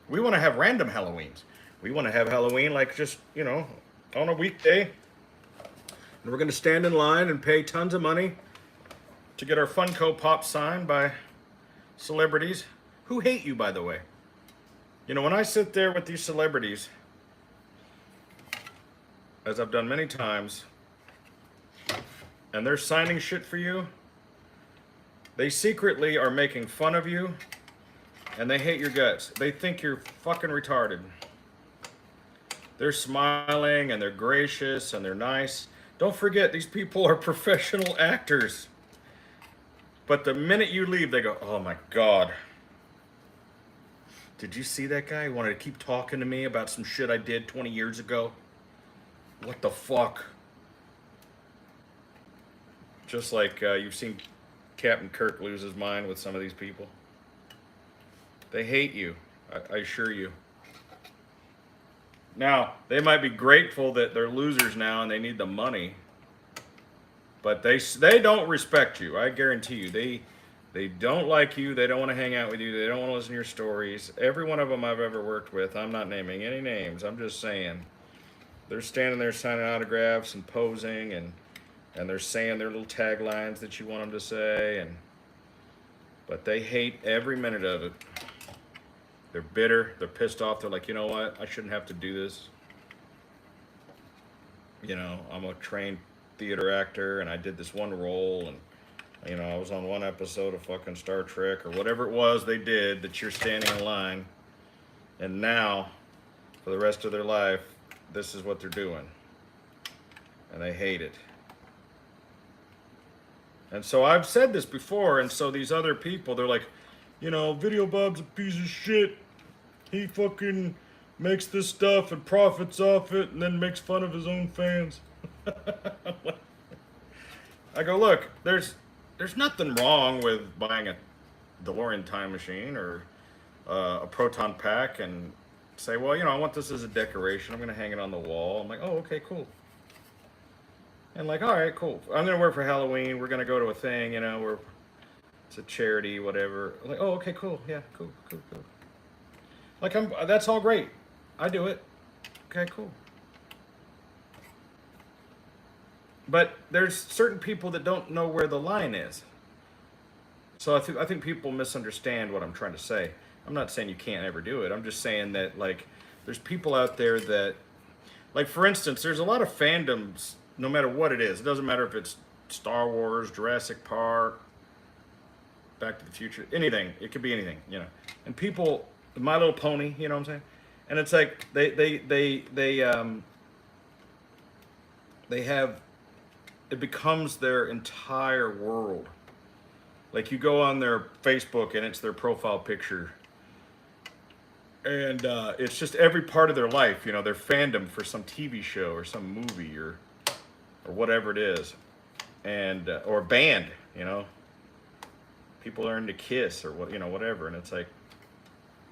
We want to have random Halloweens. We want to have Halloween like just, you know, on a weekday. And we're going to stand in line and pay tons of money to get our Funko Pop signed by celebrities who hate you, by the way. You know, when I sit there with these celebrities, as I've done many times, and they're signing shit for you, they secretly are making fun of you, and they hate your guts. They think you're fucking retarded. They're smiling, and they're gracious, and they're nice. Don't forget, these people are professional actors. But the minute you leave, they go, oh my God. Did you see that guy? He wanted to keep talking to me about some shit I did 20 years ago. What the fuck? Just like you've seen Captain Kirk lose his mind with some of these people. They hate you, I assure you. Now, they might be grateful that they're losers now and they need the money. But they don't respect you. I guarantee you. They don't like you. They don't want to hang out with you. They don't want to listen to your stories. Every one of them I've ever worked with, I'm not naming any names. I'm just saying. They're standing there signing autographs and posing and they're saying their little taglines that you want them to say. But they hate every minute of it. They're bitter. They're pissed off. They're like, you know what? I shouldn't have to do this. You know, I'm a trained theater actor, and I did this one role, and you know, I was on one episode of fucking Star Trek or whatever it was they did that you're standing in line, and now, for the rest of their life, this is what they're doing, and they hate it. And so I've said this before, and so these other people, they're like, you know, Video Bob's a piece of shit. He fucking makes this stuff and profits off it and then makes fun of his own fans. I go, look, there's nothing wrong with buying a DeLorean time machine or a proton pack and say, well, you know, I want this as a decoration. I'm going to hang it on the wall. I'm like, oh, okay, cool. And like, all right, cool. I'm going to wear it for Halloween. We're going to go to a thing, you know, it's a charity, whatever. I'm like, oh, okay, cool. Yeah, cool. Like, that's all great. I do it. Okay, cool. But there's certain people that don't know where the line is. So I think people misunderstand what I'm trying to say. I'm not saying you can't ever do it. I'm just saying that, like, there's people out there that, like, for instance, there's a lot of fandoms, no matter what it is. It doesn't matter if it's Star Wars, Jurassic Park, Back to the Future, anything. It could be anything, you know. And people, My Little Pony, you know what I'm saying? And it's like they have, it becomes their entire world. Like, you go on their Facebook and it's their profile picture, and it's just every part of their life, you know, their fandom for some TV show or some movie or whatever it is, and or a band, you know. People are into Kiss or what, you know, whatever, and it's like,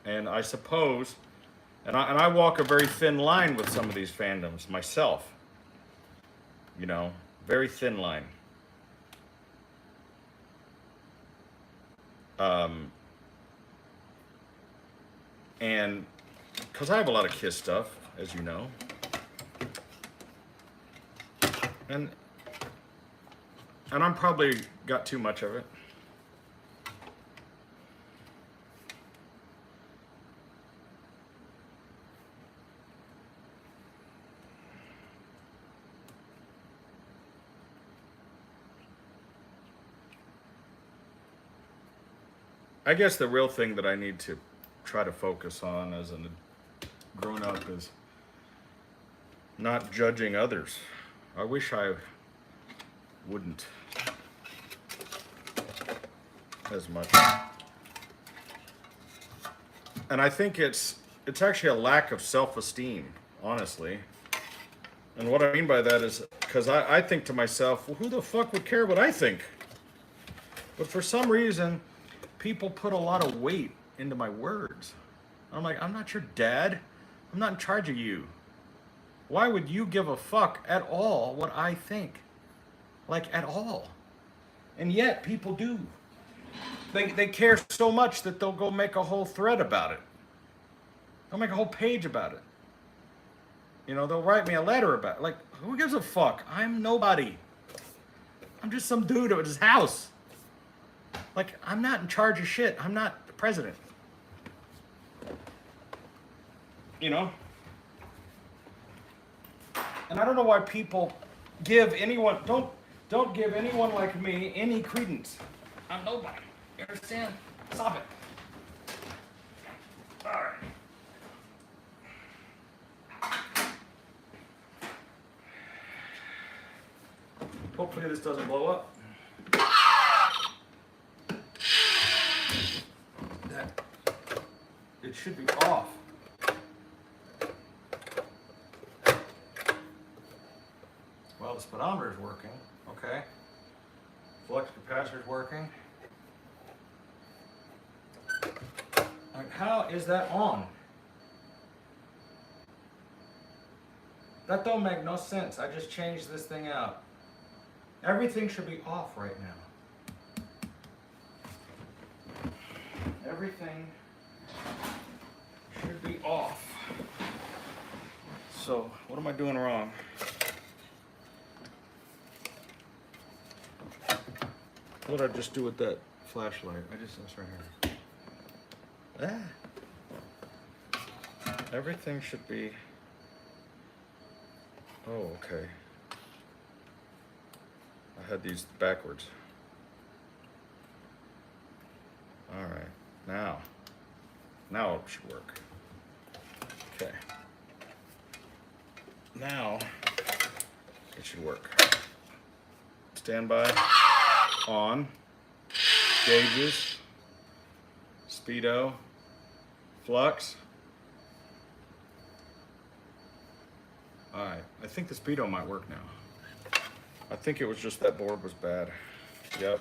and I suppose, and I walk a very thin line with some of these fandoms myself, you know, very thin line. And because I have a lot of Kiss stuff, as you know, and I'm probably got too much of it. I guess the real thing that I need to try to focus on as a grown up is not judging others. I wish I wouldn't as much. And I think it's actually a lack of self-esteem, honestly. And what I mean by that is because I think to myself, well, who the fuck would care what I think? But for some reason, people put a lot of weight into my words. I'm like, I'm not your dad. I'm not in charge of you. Why would you give a fuck at all what I think? Like, at all. And yet, people do. They care so much that they'll go make a whole thread about it. They'll make a whole page about it. You know, they'll write me a letter about it. Like, who gives a fuck? I'm nobody. I'm just some dude at his house. Like, I'm not in charge of shit. I'm not the president. You know? And I don't know why people give anyone, don't give anyone like me any credence. I'm nobody. You understand? Stop it. All right. Hopefully this doesn't blow up. It should be off. Well, the speedometer is working. Okay. Flux capacitor is working. Like, how is that on? That don't make no sense. I just changed this thing out. Everything should be off right now. Everything should be off. So, what am I doing wrong? What did I just do with that flashlight? That's right here. Ah. Everything should be, oh, okay. I had these backwards. All right, now it should work. Okay. Now it should work. Standby, on, gauges, speedo, flux. All right, I think the speedo might work now. I think it was just that board was bad. Yep.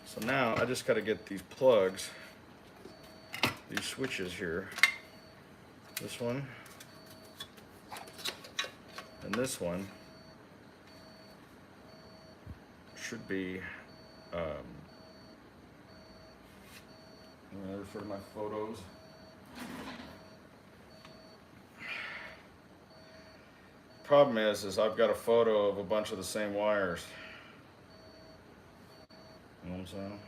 So now I just got to get these plugs, these switches here. This one and this one should be, when I refer to my photos. Problem is I've got a photo of a bunch of the same wires. You know what I'm saying?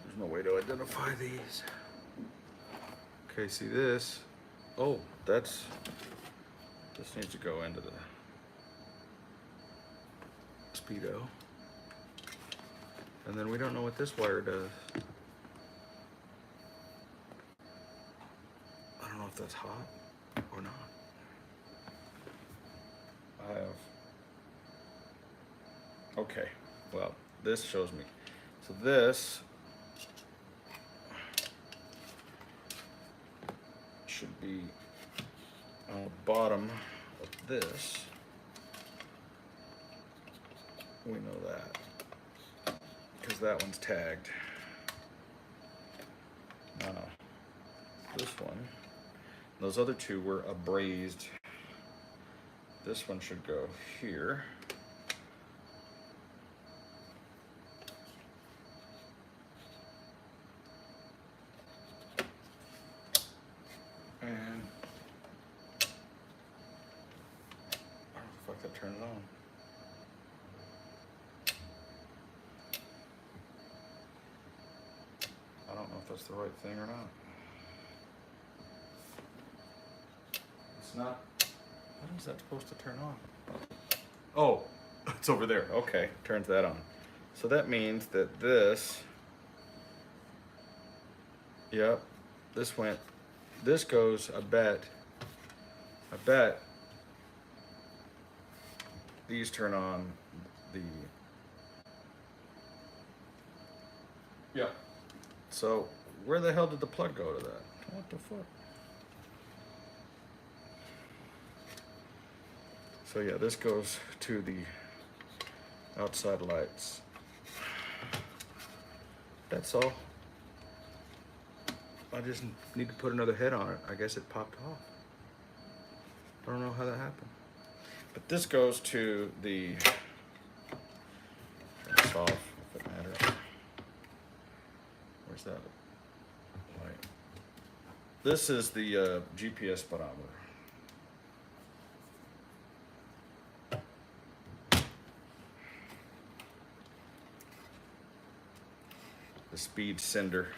There's no way to identify these. Okay, see this? Oh, this needs to go into the speedo. And then we don't know what this wire does. I don't know if that's hot or not. I have. Okay, well, this shows me. So this should be on the bottom of this. We know that because that one's tagged. Now, this one, those other two were abrased. This one should go here. And I don't know if the fuck that turns on. I don't know if that's the right thing or not. It's not. What is that supposed to turn on? Oh, it's over there. Okay, turns that on. So that means that this, yep, this goes, I bet these turn on the, yeah. So where the hell did the plug go to that? What the fuck? So yeah, this goes to the outside lights. That's all. I just need to put another head on it. I guess it popped off. I don't know how that happened. But this goes to the, it's off if it matters. Where's that light? This is the GPS speedometer. The speed sender.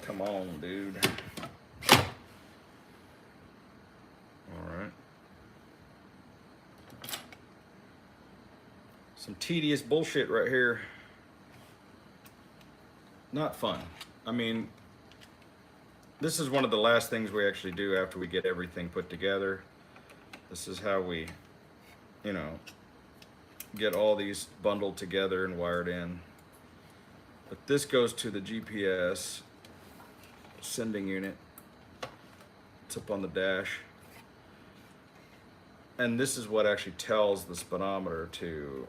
Come on, dude. All right. Some tedious bullshit right here. Not fun. I mean, this is one of the last things we actually do after we get everything put together. This is how we, you know, get all these bundled together and wired in. But this goes to the GPS sending unit. It's up on the dash. And this is what actually tells the speedometer to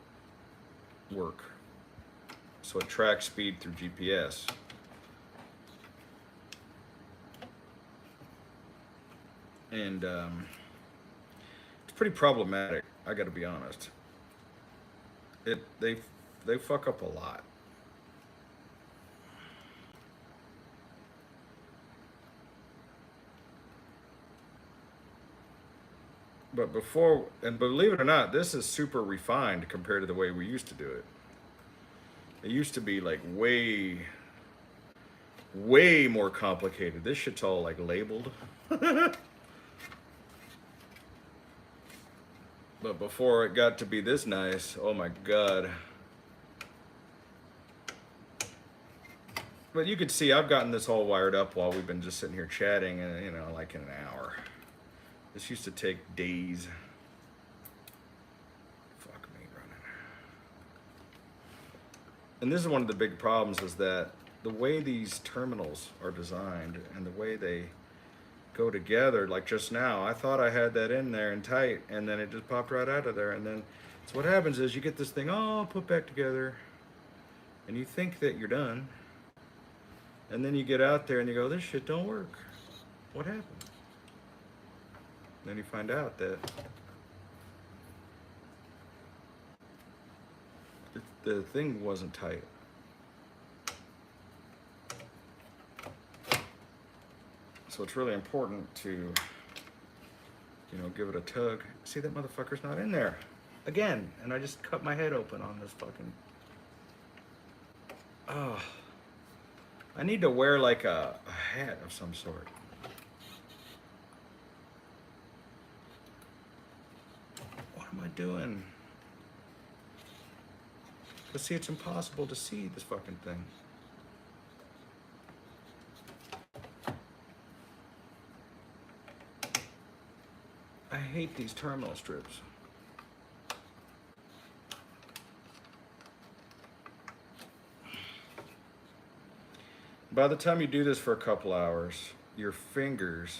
work. So it tracks speed through GPS. And it's pretty problematic, I gotta be honest. They fuck up a lot. But before, and believe it or not, this is super refined compared to the way we used to do it. It used to be like way more complicated. This shit's all like labeled. But before it got to be this nice, oh my God. But you could see I've gotten this all wired up while we've been just sitting here chatting, and you know, like in an hour. This used to take days. Fuck me running. And this is one of the big problems, is that the way these terminals are designed and the way they go together, like just now, I thought I had that in there and tight, and then it just popped right out of there. And then, so what happens is you get this thing all put back together, and you think that you're done, and then you get out there and you go, this shit don't work. What happened? Then you find out that the thing wasn't tight. So it's really important to, you know, give it a tug. See, that motherfucker's not in there. Again, and I just cut my head open on this fucking... Oh. I need to wear like a hat of some sort. What am I doing? Because see, it's impossible to see this fucking thing. I hate these terminal strips. By the time you do this for a couple hours, your fingers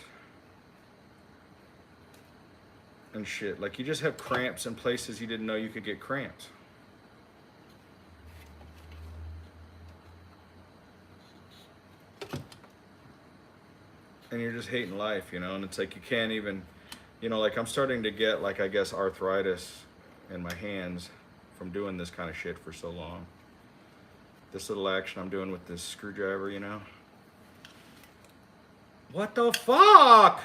and shit, like you just have cramps in places you didn't know you could get cramps. And you're just hating life, you know, and it's like you can't even, you know, like I'm starting to get like, I guess, arthritis in my hands from doing this kind of shit for so long. This little action I'm doing with this screwdriver, you know. What the fuck?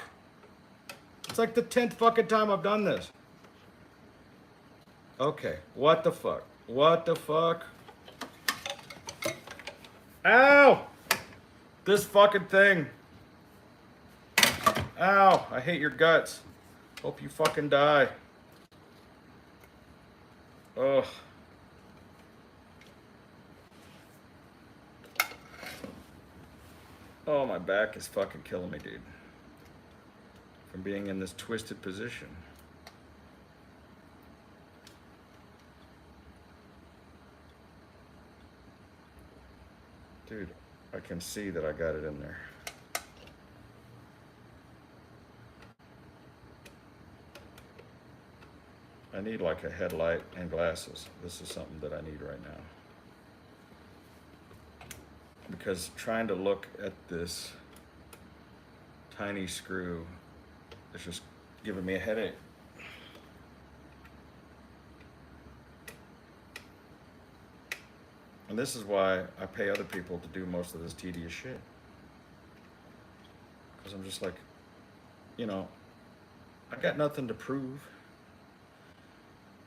It's like the 10th fucking time I've done this. Okay, what the fuck? What the fuck? Ow! This fucking thing. Ow, I hate your guts. Hope you fucking die. Ugh. Oh, my back is fucking killing me, dude. From being in this twisted position. Dude, I can see that I got it in there. I need like a headlight and glasses. This is something that I need right now. Because trying to look at this tiny screw is just giving me a headache. And this is why I pay other people to do most of this tedious shit. Because I'm just like, you know, I got nothing to prove.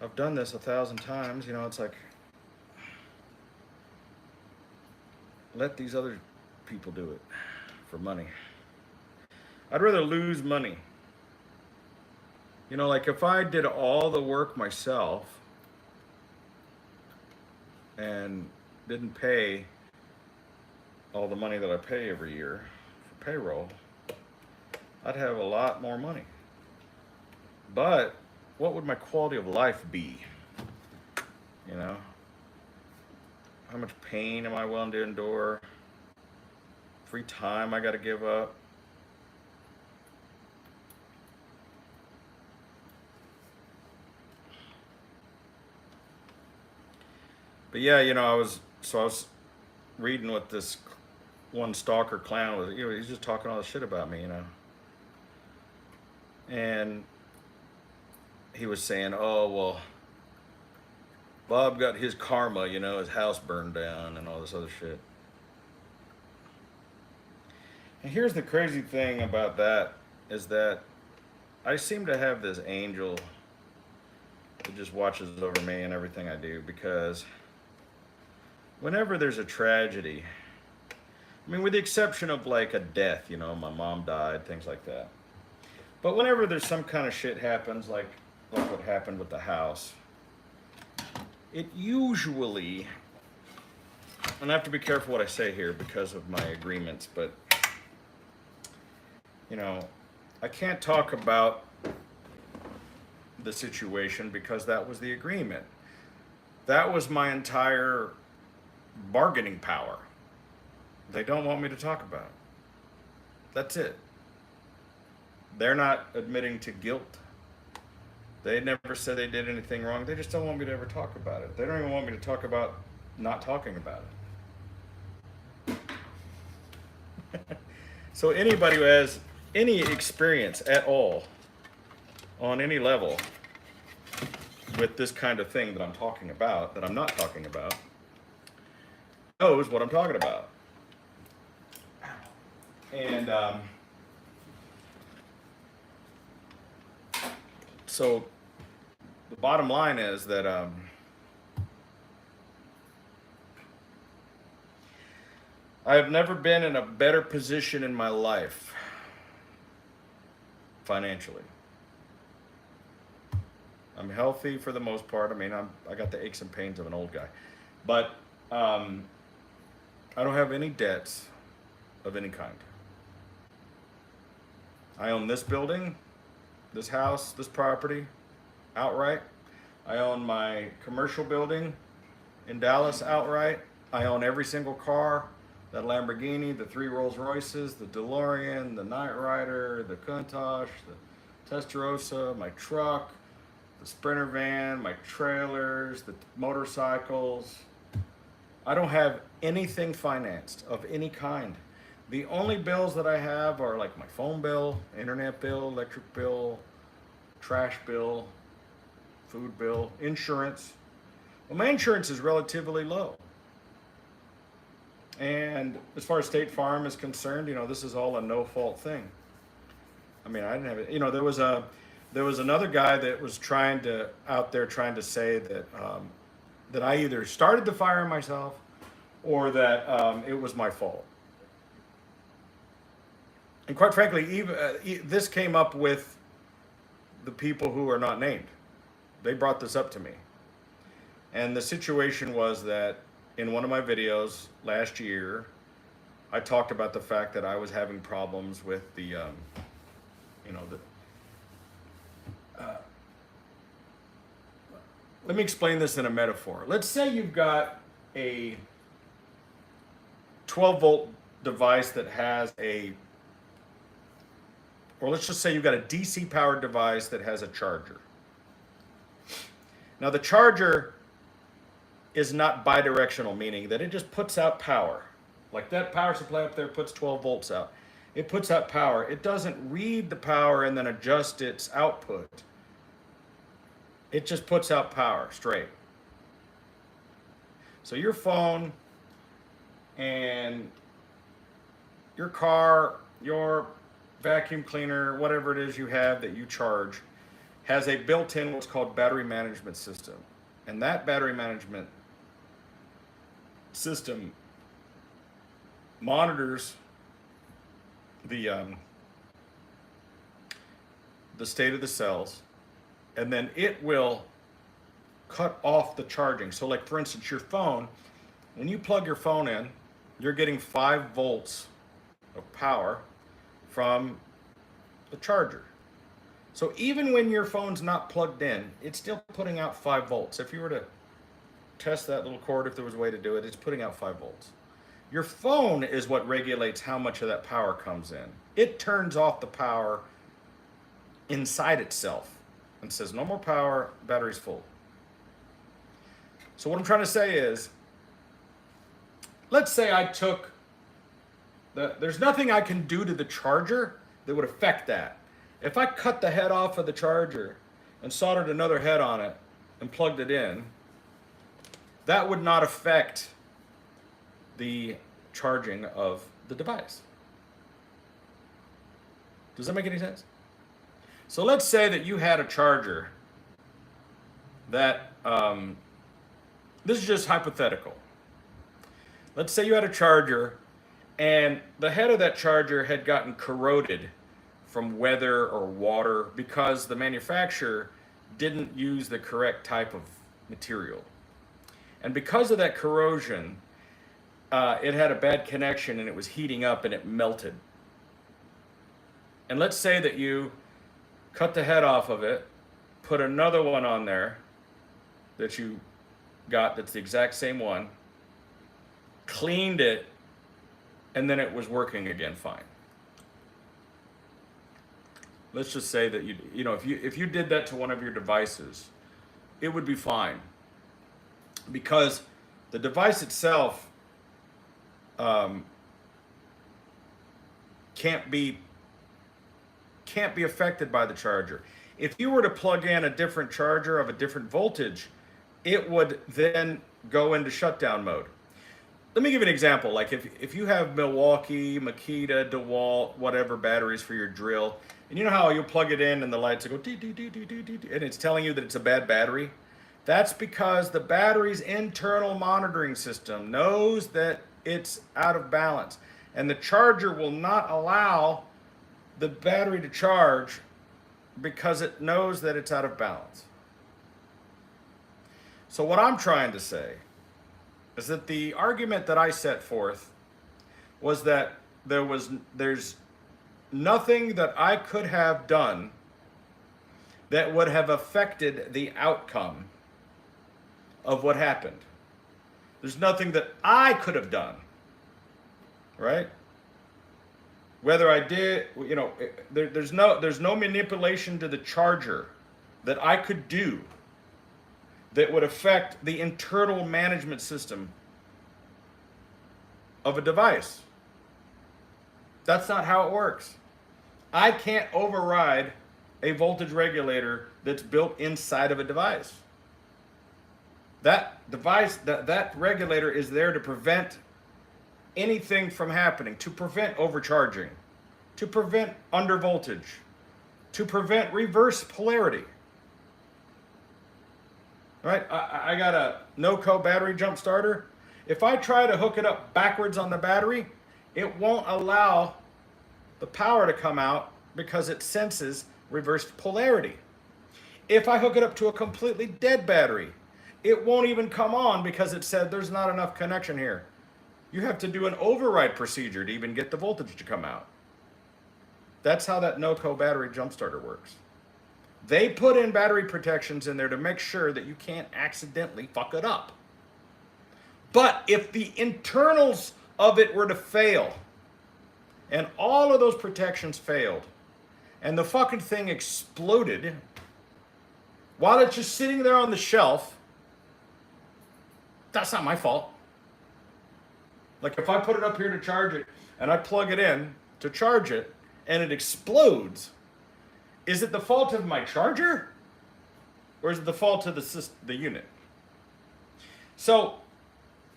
I've done this 1,000 times, you know, it's like, let these other people do it for money. I'd rather lose money. You know, like if I did all the work myself and didn't pay all the money that I pay every year for payroll, I'd have a lot more money. But what would my quality of life be? You know? How much pain am I willing to endure? Free time I gotta give up? But yeah, you know, I was reading what this one stalker clown was, you know, he's just talking all this shit about me, you know. And he was saying, oh, well, Bob got his karma, you know, his house burned down and all this other shit. And here's the crazy thing about that, is that I seem to have this angel that just watches over me and everything I do, because whenever there's a tragedy, I mean, with the exception of like a death, my mom died, things like that. But whenever there's some kind of shit happens, like what happened with the house, it usually, and I have to be careful what I say here because of my agreements, but I can't talk about the situation because that was the agreement. That was my entire bargaining power. They don't want me to talk about it. That's it. They're not admitting to guilt. They never said they did anything wrong. They just don't want me to ever talk about it. They don't even want me to talk about not talking about it. So anybody who has any experience at all on any level with this kind of thing that I'm talking about, that I'm not talking about, knows what I'm talking about. And so the bottom line is that I have never been in a better position in my life financially. I'm healthy for the most part. I mean, I got the aches and pains of an old guy, but I don't have any debts of any kind. I own this building, this house, this property outright. I own my commercial building in Dallas outright. I own every single car, that Lamborghini, the 3 Rolls Royces, the DeLorean, the Knight Rider, the Countach, the Testarossa, my truck, the Sprinter van, my trailers, the motorcycles. I don't have anything financed of any kind. The only bills that I have are like my phone bill, internet bill, electric bill, trash bill, food bill, insurance. Well, my insurance is relatively low. And as far as State Farm is concerned, this is all a no-fault thing. I mean, I didn't have it. There was another guy that was out there trying to say that that I either started the fire myself or that it was my fault. And quite frankly, even this came up with the people who are not named. They brought this up to me. And the situation was that in one of my videos last year, I talked about the fact that I was having problems with let me explain this in a metaphor. Let's say you've got a 12-volt device that has or let's just say you've got a DC powered device that has a charger. Now the charger is not bidirectional, meaning that it just puts out power. Like that power supply up there puts 12 volts out. It puts out power. It doesn't read the power and then adjust its output. It just puts out power straight. So your phone and your car, your vacuum cleaner, whatever it is you have that you charge, has a built-in what's called battery management system. And that battery management system monitors the state of the cells, and then it will cut off the charging. So like for instance, your phone, when you plug your phone in, you're getting 5 volts of power from the charger. So even when your phone's not plugged in, it's still putting out 5 volts. If you were to test that little cord, if there was a way to do it, it's putting out 5 volts. Your phone is what regulates how much of that power comes in. It turns off the power inside itself and says, no more power, battery's full. So what I'm trying to say is, let's say I took there's nothing I can do to the charger that would affect that. If I cut the head off of the charger and soldered another head on it and plugged it in, that would not affect the charging of the device. Does that make any sense? So let's say that you had a charger that, this is just hypothetical. Let's say you had a charger and the head of that charger had gotten corroded from weather or water because the manufacturer didn't use the correct type of material. And because of that corrosion, it had a bad connection and it was heating up and it melted. And let's say that you cut the head off of it, put another one on there that you got that's the exact same one, cleaned it, and then it was working again fine. Let's just say that you know, if you did that to one of your devices, it would be fine, because the device itself can't be affected by the charger. If you were to plug in a different charger of a different voltage, it would then go into shutdown mode. Let me give you an example. Like if you have Milwaukee, Makita, DeWalt, whatever batteries for your drill, and you know how you'll plug it in and the lights will go dee, dee, dee, dee, dee, dee, and it's telling you that it's a bad battery? That's because the battery's internal monitoring system knows that it's out of balance, and the charger will not allow the battery to charge because it knows that it's out of balance. So what I'm trying to say is that the argument that I set forth was that there's nothing that I could have done that would have affected the outcome of what happened. There's nothing that I could have done, right? Whether I did, you know, there's no manipulation to the charger that I could do that would affect the internal management system of a device. That's not how it works. I can't override a voltage regulator that's built inside of a device. That device, that regulator is there to prevent anything from happening, to prevent overcharging, to prevent undervoltage, to prevent reverse polarity. All right, I got a no-co battery jump starter. If I try to hook it up backwards on the battery, it won't allow the power to come out because it senses reversed polarity. If I hook it up to a completely dead battery, it won't even come on because it said there's not enough connection here. You have to do an override procedure to even get the voltage to come out. That's how that no-co battery jump starter works. They put in battery protections in there to make sure that you can't accidentally fuck it up. But if the internals of it were to fail, and all of those protections failed, and the fucking thing exploded while it's just sitting there on the shelf, that's not my fault. Like if I put it up here to charge it, and I plug it in to charge it, and it explodes, is it the fault of my charger? Or is it the fault of the unit? So,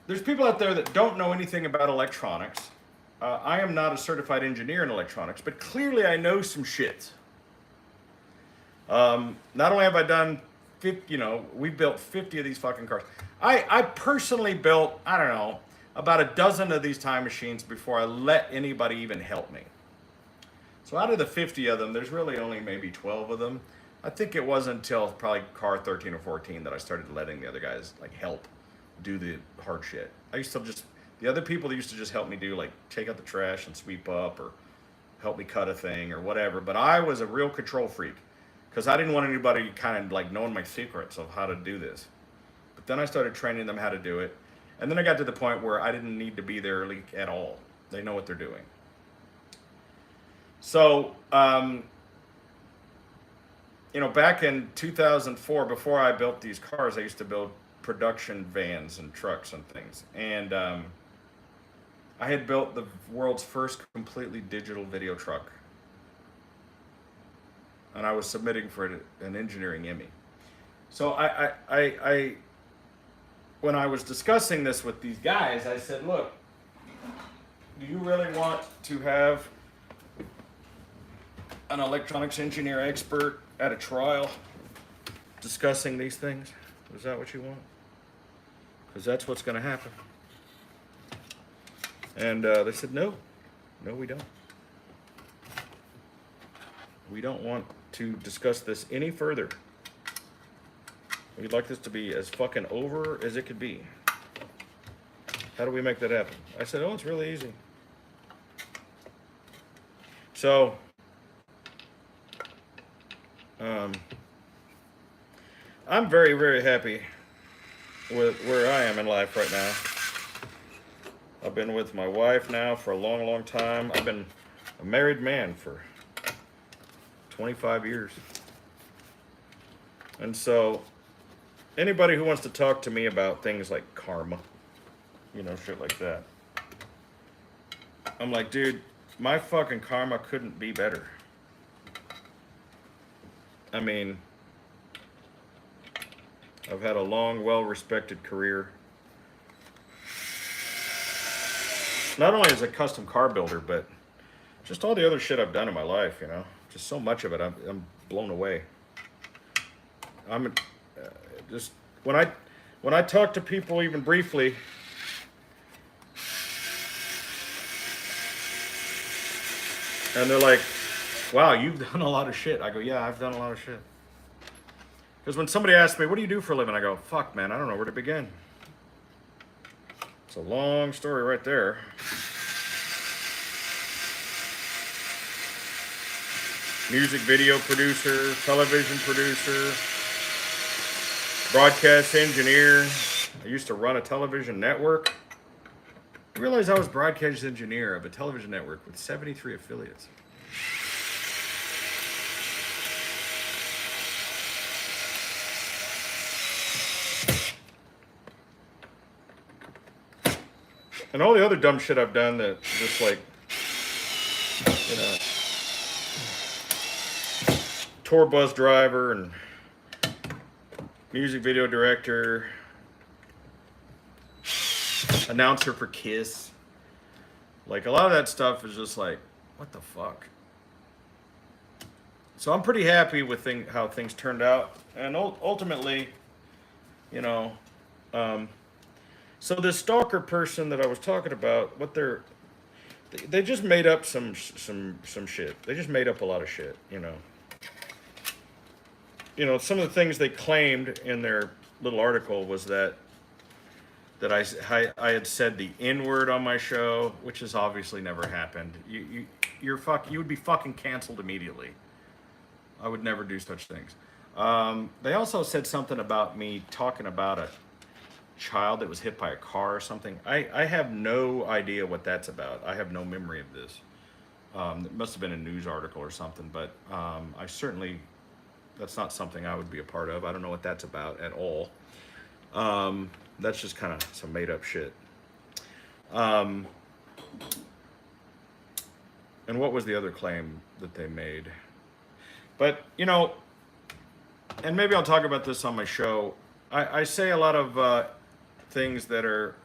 there's people out there that don't know anything about electronics. I am not a certified engineer in electronics, but clearly I know some shit. Not only have I done 50, we built 50 of these fucking cars. I personally built, I don't know, about a dozen of these time machines before I let anybody even help me. So out of the 50 of them, there's really only maybe 12 of them. I think it wasn't until probably car 13 or 14 that I started letting the other guys like help do the hard shit. The other people that used to just help me do like take out the trash and sweep up or help me cut a thing or whatever. But I was a real control freak because I didn't want anybody kind of like knowing my secrets of how to do this. But then I started training them how to do it. And then I got to the point where I didn't need to be there like, at all. They know what they're doing. So, back in 2004, before I built these cars, I used to build production vans and trucks and things. And I had built the world's first completely digital video truck. And I was submitting for an engineering Emmy. So I when I was discussing this with these guys, I said, look, do you really want to have an electronics engineer expert at a trial discussing these things? Is that what you want? Because that's what's going to happen. And they said, no, we don't. We don't want to discuss this any further. We'd like this to be as fucking over as it could be. How do we make that happen? I said, oh, it's really easy. So, I'm very, very happy with where I am in life right now. I've been with my wife now for a long, long time. I've been a married man for 25 years. And so, anybody who wants to talk to me about things like karma, you know, shit like that, I'm like, dude, my fucking karma couldn't be better. I mean, I've had a long, well-respected career. Not only as a custom car builder, but just all the other shit I've done in my life, you know. Just so much of it, I'm blown away. I'm just, when I talk to people even briefly, and they're like, wow, you've done a lot of shit. I go, yeah, I've done a lot of shit. Because when somebody asks me, what do you do for a living? I go, fuck, man, I don't know where to begin. It's a long story right there. Music video producer, television producer, broadcast engineer. I used to run a television network. I realized I was broadcast engineer of a television network with 73 affiliates. And all the other dumb shit I've done that just like, you know, tour bus driver and music video director, announcer for KISS. Like, a lot of that stuff is just like, what the fuck? So I'm pretty happy with how things turned out. And ultimately, you know, so this stalker person that I was talking about, they just made up some shit. They just made up a lot of shit, you know. You know, some of the things they claimed in their little article was that I had said the N-word on my show, which has obviously never happened. You would be fucking canceled immediately. I would never do such things. They also said something about me talking about a child that was hit by a car or something. I have no idea what that's about. I have no memory of this. It must have been a news article or something, but I certainly, that's not something I would be a part of. I don't know what that's about at all. That's just kind of some made up shit. And what was the other claim that they made? But, you know, and maybe I'll talk about this on my show. I say a lot of things that are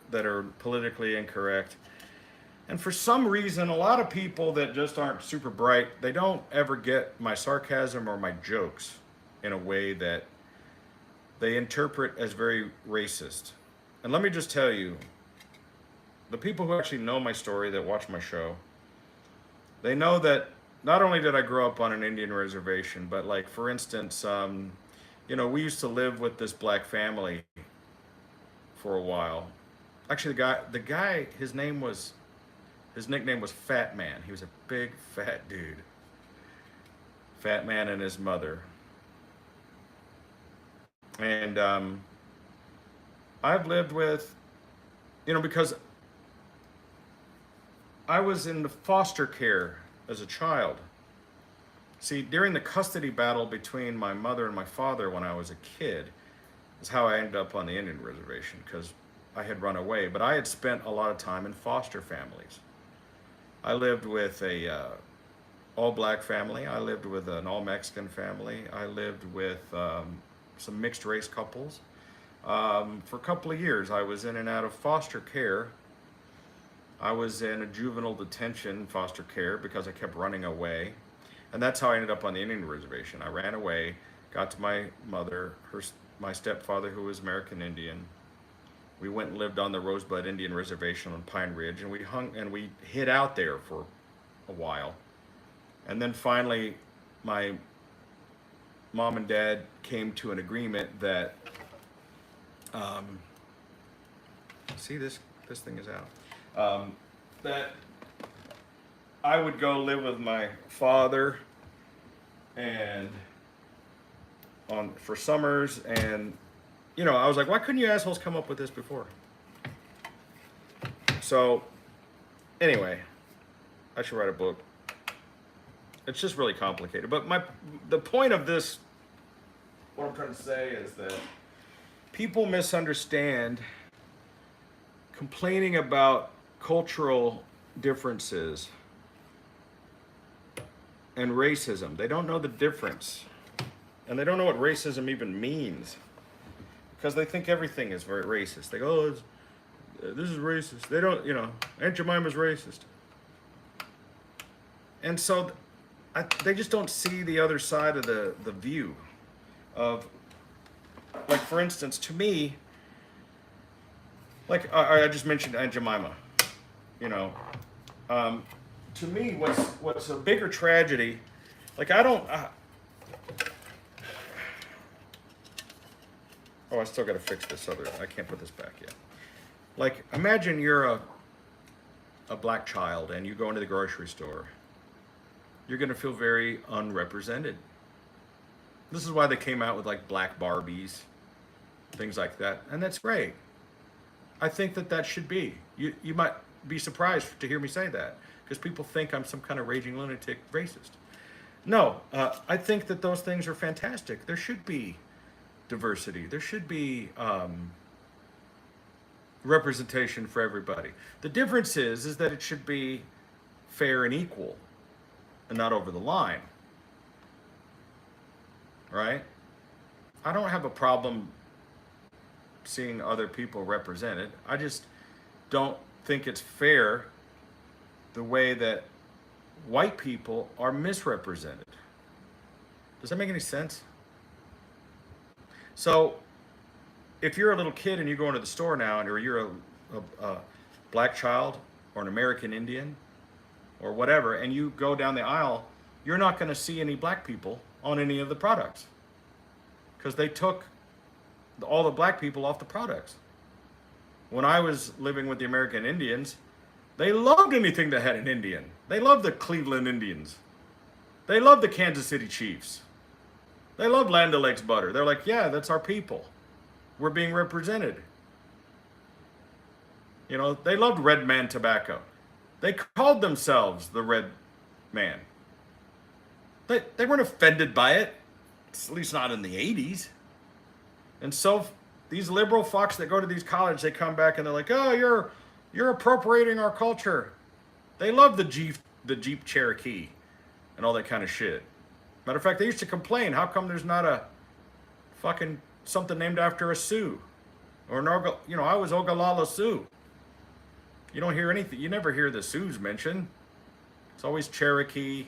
politically incorrect. And for some reason, a lot of people that just aren't super bright, they don't ever get my sarcasm or my jokes in a way that they interpret as very racist. And let me just tell you, the people who actually know my story, that watch my show, they know that not only did I grow up on an Indian reservation, but like, for instance, you know, we used to live with this black family for a while. Actually, the guy, his nickname was Fat Man. He was a big, fat dude. Fat Man and his mother. And I've lived with, you know, because I was in the foster care as a child. See, during the custody battle between my mother and my father when I was a kid, is how I ended up on the Indian reservation, because I had run away. But I had spent a lot of time in foster families. I lived with a all-black family. I lived with an all-Mexican family. I lived with some mixed-race couples. For a couple of years, I was in and out of foster care. I was in a juvenile detention foster care because I kept running away. And that's how I ended up on the Indian reservation. I ran away, got to my mother, my stepfather, who was American Indian. We went and lived on the Rosebud Indian Reservation on Pine Ridge, and we hid out there for a while. And then finally, my mom and dad came to an agreement that, see, this thing is out. That I would go live with my father and for summers, and I was like, why couldn't you assholes come up with this before? So anyway, I should write a book. It's just really complicated. But the point of this, what I'm trying to say is that people misunderstand complaining about cultural differences and racism. They don't know the difference. And they don't know what racism even means. Because they think everything is very racist. They go, this is racist. They don't, Aunt Jemima's racist. And so they just don't see the other side of the view of, like, for instance, to me, like I just mentioned Aunt Jemima, to me, what's a bigger tragedy, like I still got to fix this I can't put this back yet. Like, imagine you're a black child and you go into the grocery store. You're going to feel very unrepresented. This is why they came out with, like, black Barbies, things like that. And that's great. I think that should be. You might be surprised to hear me say that, because people think I'm some kind of raging lunatic racist. No, I think that those things are fantastic. There should be diversity. There should be representation for everybody. The difference is that it should be fair and equal and not over the line. Right? I don't have a problem seeing other people represented. I just don't think it's fair the way that white people are misrepresented. Does that make any sense? So if you're a little kid and you go into the store now, or you're a black child or an American Indian or whatever, and you go down the aisle, you're not going to see any black people on any of the products, because they took all the black people off the products. When I was living with the American Indians, they loved anything that had an Indian. They loved the Cleveland Indians. They loved the Kansas City Chiefs. They loved Land O'Lakes butter. They're like, yeah, that's our people. We're being represented. They loved Red Man tobacco. They called themselves the Red Man. They weren't offended by it, at least not in the 80s. And so these liberal fucks that go to these colleges, they come back and they're like, oh, you're appropriating our culture. They love the Jeep Cherokee and all that kind of shit. Matter of fact, they used to complain, how come there's not a fucking something named after a Sioux? Or I was Ogallala Sioux. You don't hear anything, you never hear the Sioux mentioned. It's always Cherokee,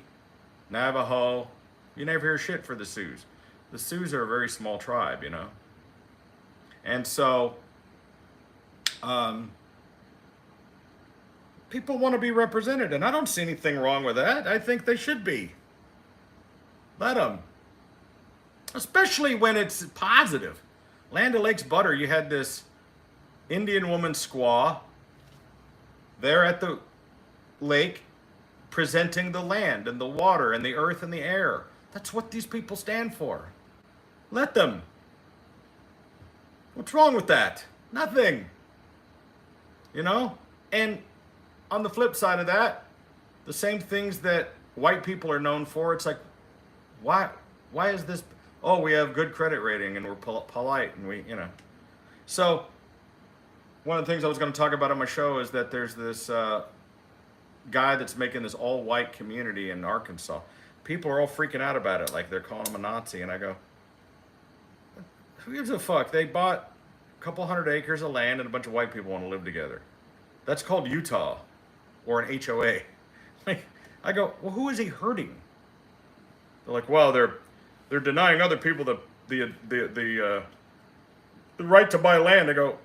Navajo. You never hear shit for the Sioux. The Sioux are a very small tribe, And so, people want to be represented, and I don't see anything wrong with that. I think they should be. Let them. Especially when it's positive. Land O'Lakes butter, you had this Indian woman squaw there at the lake presenting the land and the water and the earth and the air. That's what these people stand for. Let them. What's wrong with that? Nothing. And on the flip side of that, the same things that white people are known for, it's like, why is this? Oh, we have good credit rating and we're polite and So one of the things I was going to talk about on my show is that there's this guy that's making this all-white community in Arkansas. People are all freaking out about it, like they're calling him a Nazi, and I go, who gives a fuck? They bought a couple 100 acres of land and a bunch of white people want to live together. That's called Utah or an HOA. Like, I go, well, who is he hurting? They're like, well, they're denying other people the right to buy land. They go,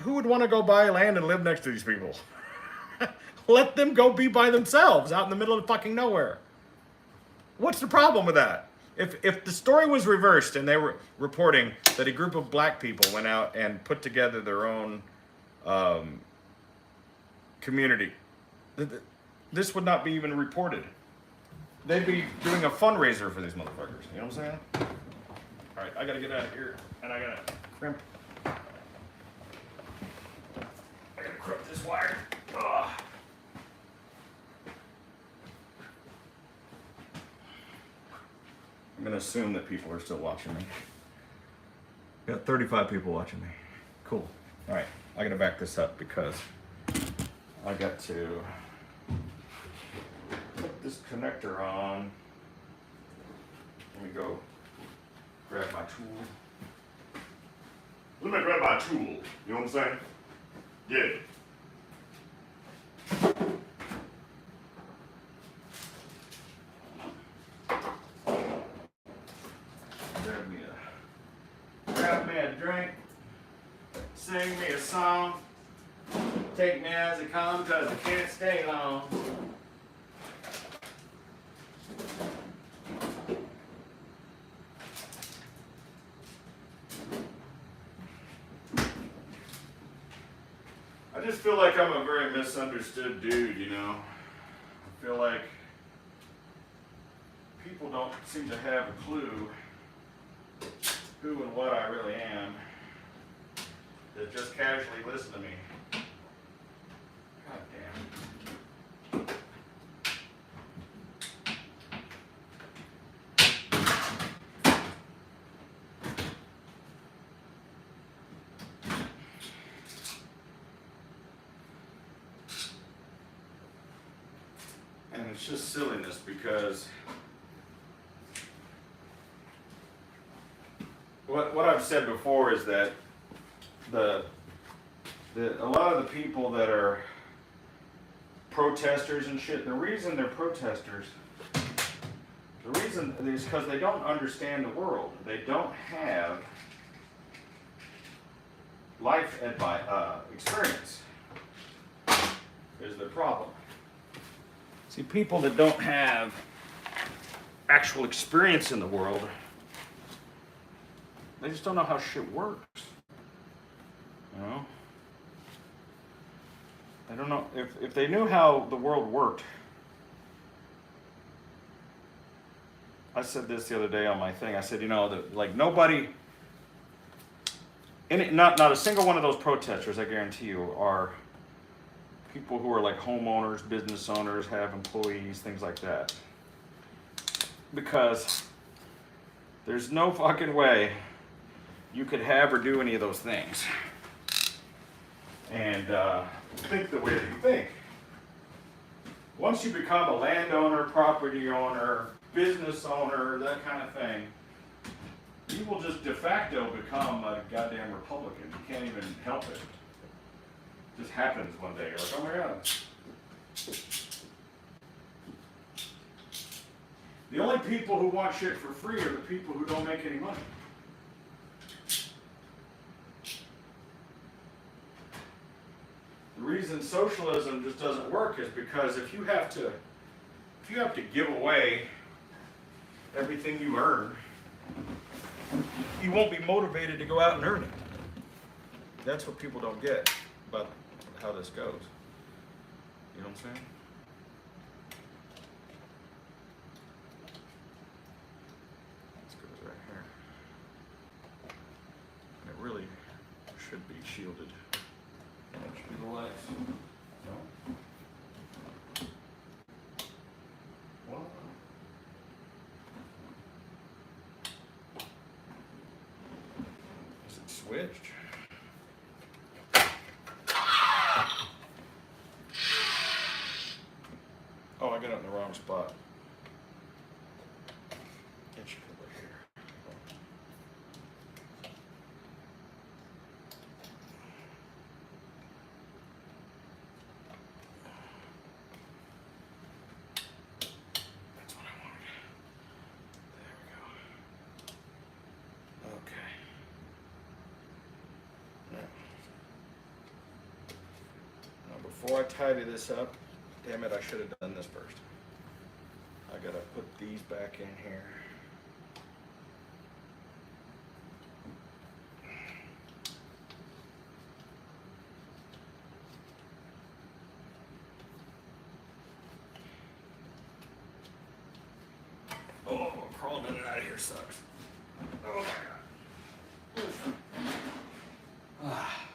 who would want to go buy land and live next to these people? Let them go be by themselves out in the middle of fucking nowhere. What's the problem with that? If the story was reversed and they were reporting that a group of black people went out and put together their own community, this would not be even reported. They'd be doing a fundraiser for these motherfuckers. You know what I'm saying? All right, I gotta get out of here, and I gotta crimp. I gotta crimp this wire. Ugh. I'm gonna assume that people are still watching me. Got 35 people watching me. Cool. All right, I gotta back this up because I got to put this connector on. Let me go grab my tool. Let me grab my tool. You know what I'm saying? Yeah. Grab me a drink, sing me a song, take me as it comes cause I can't stay long. I just feel like I'm a very misunderstood dude, you know. I feel like people don't seem to have a clue who and what I really am. They just casually listen to me. God damn. And it's just silliness because what I've said before is that a lot of the people that are protesters and shit, the reason they're protesters, the reason is because they don't understand the world. They don't have life experience is the problem. See, people that don't have actual experience in the world, they just don't know how shit works. You know? I don't know. If they knew how the world worked, I said this the other day on my thing. I said, you know, that like nobody, not a single one of those protesters, I guarantee you, are people who are like homeowners, business owners, have employees, things like that. Because there's no fucking way you could have or do any of those things and think the way that you think. Once you become a landowner, property owner, business owner, that kind of thing, you will just de facto become a goddamn Republican. You can't even help it. It just happens one day. You're like, oh my God. The only people who want shit for free are the people who don't make any money. The reason socialism just doesn't work is because if you have to give away everything you earn, you won't be motivated to go out and earn it. That's what people don't get about how this goes. You know what I'm saying? This goes right here. And it really should be shielded. That should be the lights. No? What? Is it switched? Oh, I got it in the wrong spot. It should be right here. That's what I wanted. I tidy this up, damn it, I should have done this first. I gotta put these back in here. Oh, crawling in and out of here sucks. Oh my god. Oof. Ah.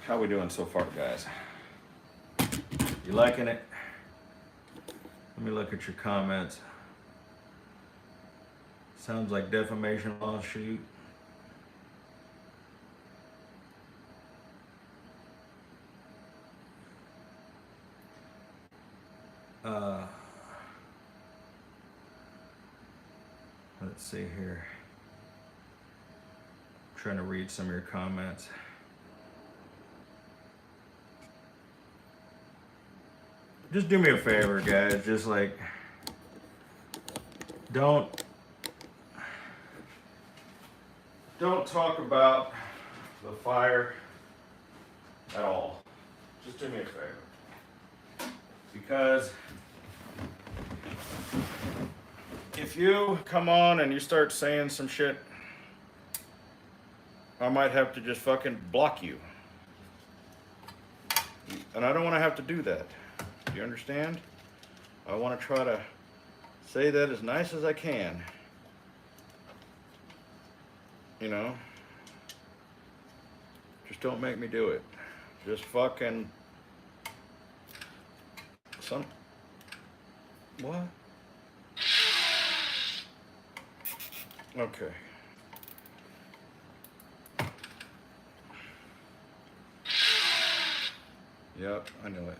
How we doing so far, guys? You liking it? Let me look at your comments. Sounds like defamation lawsuit. Let's see here. I'm trying to read some of your comments. Just do me a favor, guys. Just like, don't talk about the fire at all. Just do me a favor. Because if you come on and you start saying some shit, I might have to just fucking block you. And I don't want to have to do that. Do you understand? I want to try to say that as nice as I can. You know? Just don't make me do it. Just fucking... What? Okay. Yep, I know it.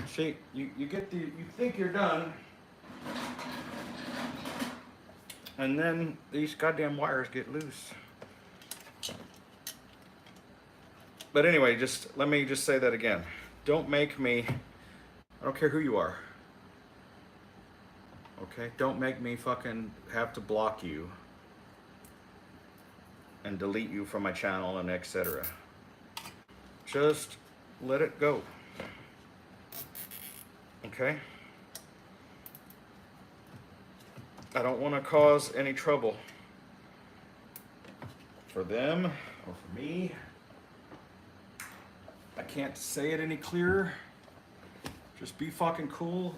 See, you think you're done, and then these goddamn wires get loose. But anyway, let me just say that again. Don't make me, I don't care who you are. Okay? Don't make me fucking have to block you and delete you from my channel and etc. Just let it go. Okay? I don't want to cause any trouble for them or for me. I can't say it any clearer. Just be fucking cool.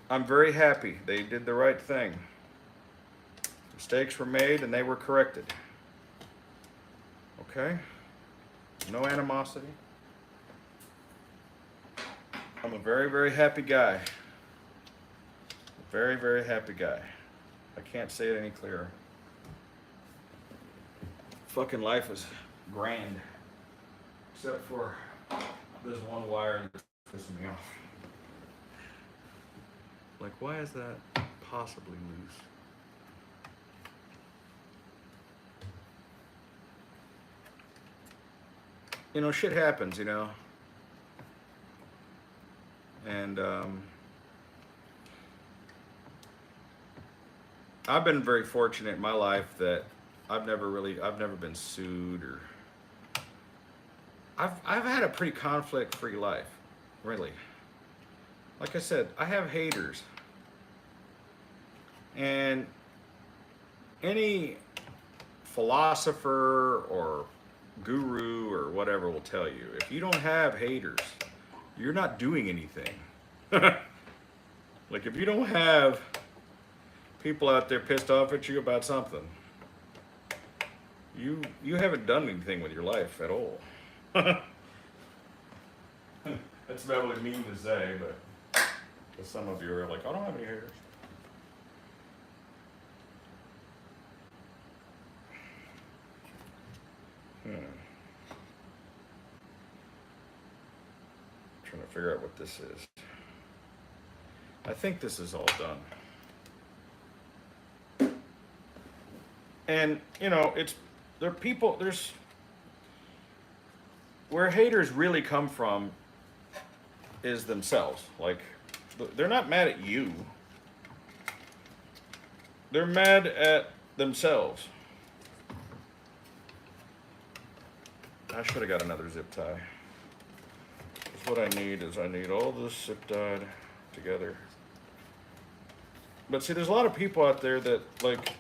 I'm very happy. They did the right thing. Mistakes were made and they were corrected. Okay? No animosity. I'm a very, very happy guy. Very, very happy guy. I can't say it any clearer. Fucking life is grand. Except for this one wire that's pissing me off. Like, why is that possibly loose? You know, shit happens, you know. And I've been very fortunate in my life that I've never been sued or I've had a pretty conflict-free life, really. Like I said, I have haters. And any philosopher or guru or whatever will tell you, if you don't have haters, you're not doing anything. Like if you don't have people out there pissed off at you about something, you haven't done anything with your life at all. That's probably mean to say, but some of you are like, I don't have any haters. Trying to figure out what this is. I think this is all done. And, you know, there are people, there's, where haters really come from is themselves. Like, they're not mad at you. They're mad at themselves. I should have got another zip tie. That's what I need all this zip tied together. But see, there's a lot of people out there that, like,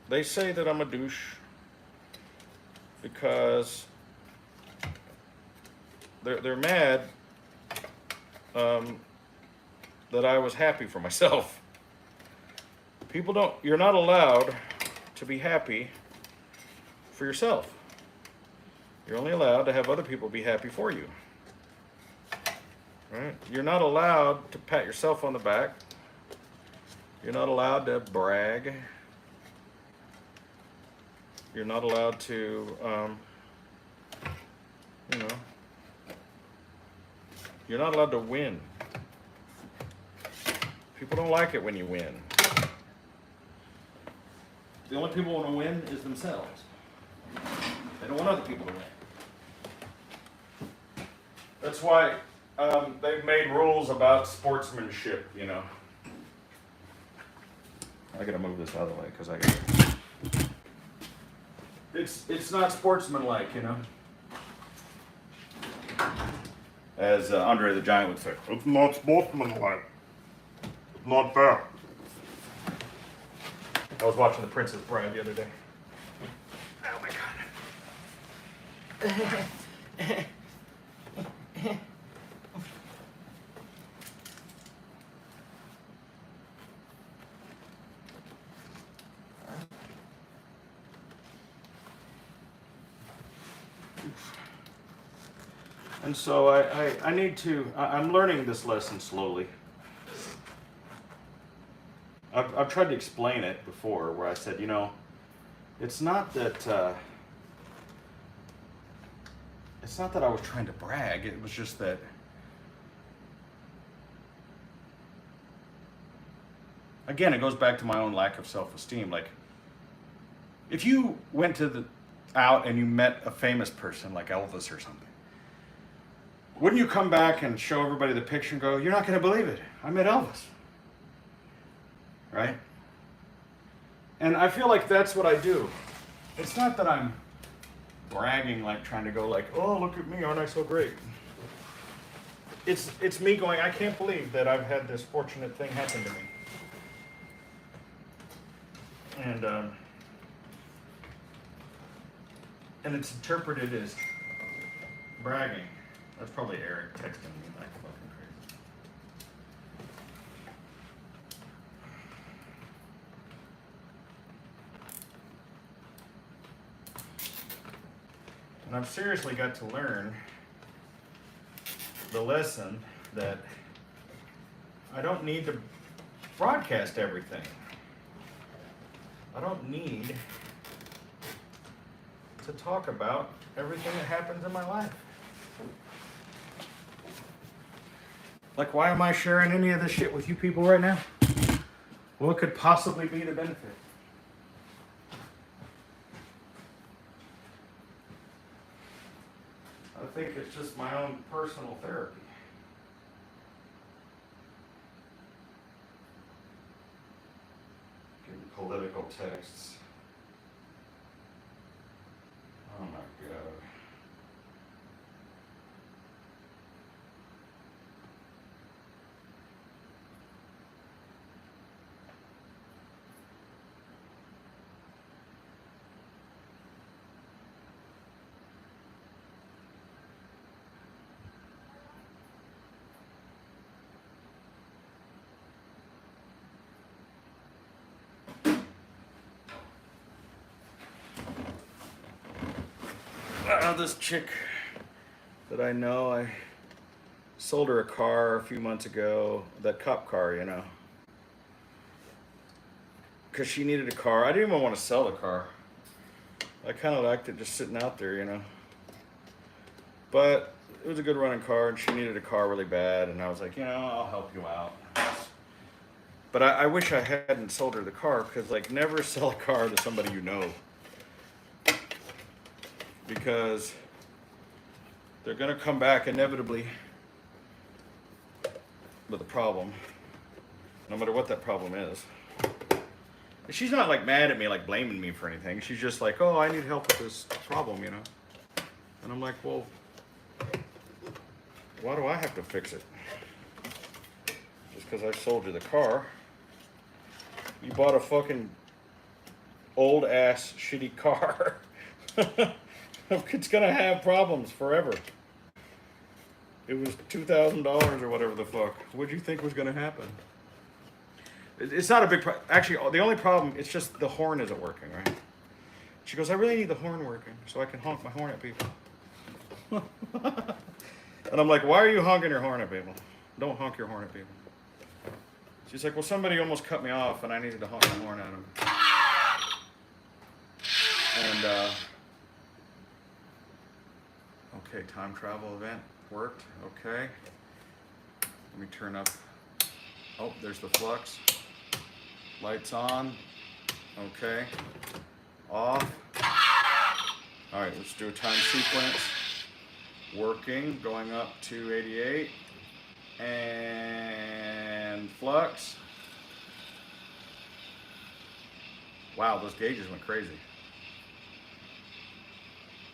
they say that I'm a douche because they're mad that I was happy for myself. You're not allowed to be happy for yourself. You're only allowed to have other people be happy for you. Right? You're not allowed to pat yourself on the back. You're not allowed to brag. You're not allowed to, you know, you're not allowed to win. People don't like it when you win. The only people who want to win is themselves. They don't want other people to win. That's why they've made rules about sportsmanship, you know. I gotta move this out of the way because I got. It's not sportsmanlike, you know. As Andre the Giant would say, it's not sportsmanlike. It's not fair. I was watching The Princess Bride the other day. Oh my god. And so I need to, I'm learning this lesson slowly. I've tried to explain it before where I said, you know, it's not that I was trying to brag. It was just that again, it goes back to my own lack of self-esteem. Like, if you went out and you met a famous person like Elvis or something, wouldn't you come back and show everybody the picture and go, you're not going to believe it, I met Elvis? Right? And I feel like that's what I do. It's not that I'm bragging, like trying to go like, oh, look at me, aren't I so great? It's me going, I can't believe that I've had this fortunate thing happen to me. And it's interpreted as bragging. That's probably Eric texting me like fucking crazy. And I've seriously got to learn the lesson that I don't need to broadcast everything. I don't need to talk about everything that happens in my life. Like, why am I sharing any of this shit with you people right now? What could possibly be the benefit? I think it's just my own personal therapy. Getting political texts. Oh my God. This chick that I know, I sold her a car a few months ago, that cop car, you know, because she needed a car. I didn't even want to sell the car. I kind of liked it just sitting out there, you know. But it was a good running car, and she needed a car really bad, and I was like, you know, I'll help you out. But I wish I hadn't sold her the car, because like never sell a car to somebody you know. Because they're gonna come back inevitably with a problem, no matter what that problem is. And she's not like mad at me, like blaming me for anything. She's just like, oh, I need help with this problem, you know? And I'm like, well, why do I have to fix it? Just because I sold you the car. You bought a fucking old ass shitty car. It's gonna have problems forever. It was $2,000 or whatever the fuck. What'd you think was gonna happen? It's not a big problem. Actually, the only problem, it's just the horn isn't working, right? She goes, I really need the horn working so I can honk my horn at people. And I'm like, why are you honking your horn at people? Don't honk your horn at people. She's like, well, somebody almost cut me off and I needed to honk my horn at him. And, okay, time travel event worked. Okay. Let me turn up. Oh, there's the flux. Lights on. Okay. Off. All right, let's do a time sequence. Working, going up to 88. And flux. Wow, those gauges went crazy.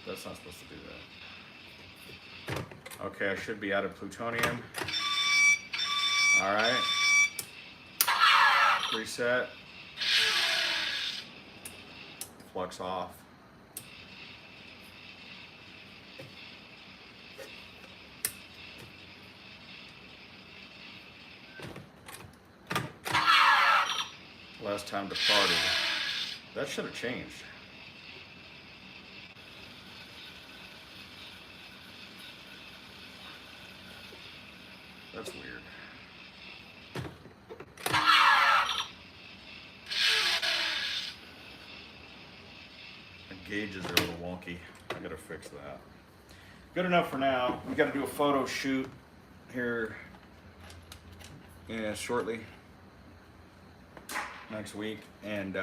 That's not supposed to do that. Okay, I should be out of plutonium. All right. Reset. Flux off. Last time departed. That should have changed. That's weird. The gauges are a little wonky. I gotta fix that. Good enough for now. We gotta do a photo shoot here shortly. Next week. And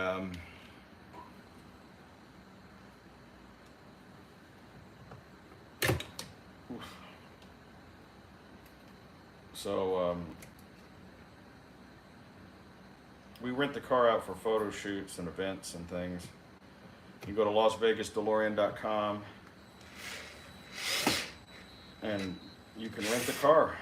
so we rent the car out for photo shoots and events and things. You go to LasVegasDeLorean.com and you can rent the car.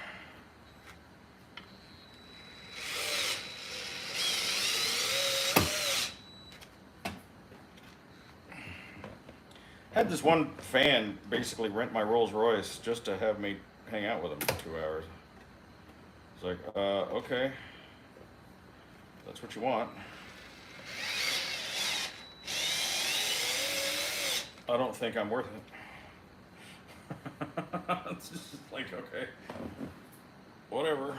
I had this one fan basically rent my Rolls Royce just to have me hang out with him for 2 hours. It's like, okay, that's what you want. I don't think I'm worth it. It's just like, okay, whatever.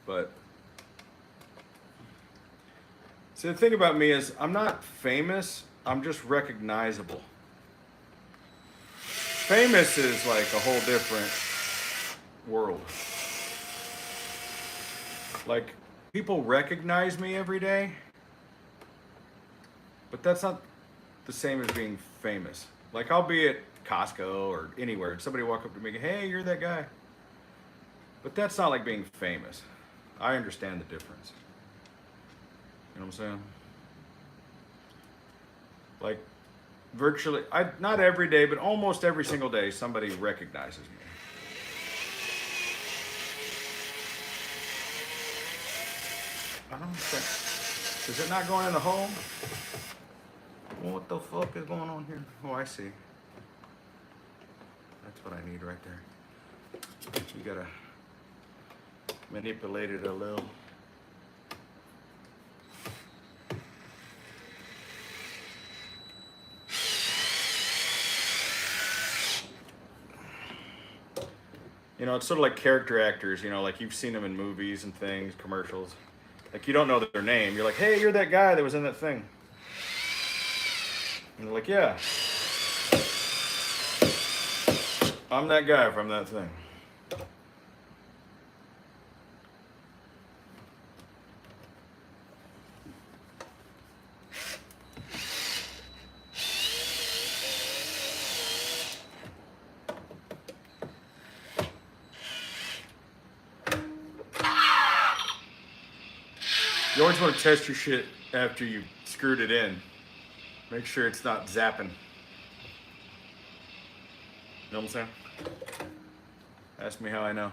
But see, the thing about me is I'm not famous, I'm just recognizable. Famous is like a whole different world. Like, people recognize me every day, but that's not the same as being famous. Like, I'll be at Costco or anywhere and somebody walk up to me and go, hey, you're that guy. But that's not like being famous. I understand the difference. You know what I'm saying? Like, virtually, not every day, but almost every single day, somebody recognizes me. I don't think. Is it not going in the hole? What the fuck is going on here? Oh, I see. That's what I need right there. You gotta manipulate it a little. You know, it's sort of like character actors, you know, like you've seen them in movies and things, commercials. Like, you don't know their name. You're like, hey, you're that guy that was in that thing. And they're like, yeah, I'm that guy from that thing. You always want to test your shit after you screwed it in. Make sure it's not zapping. You know what I'm saying? Ask me how I know.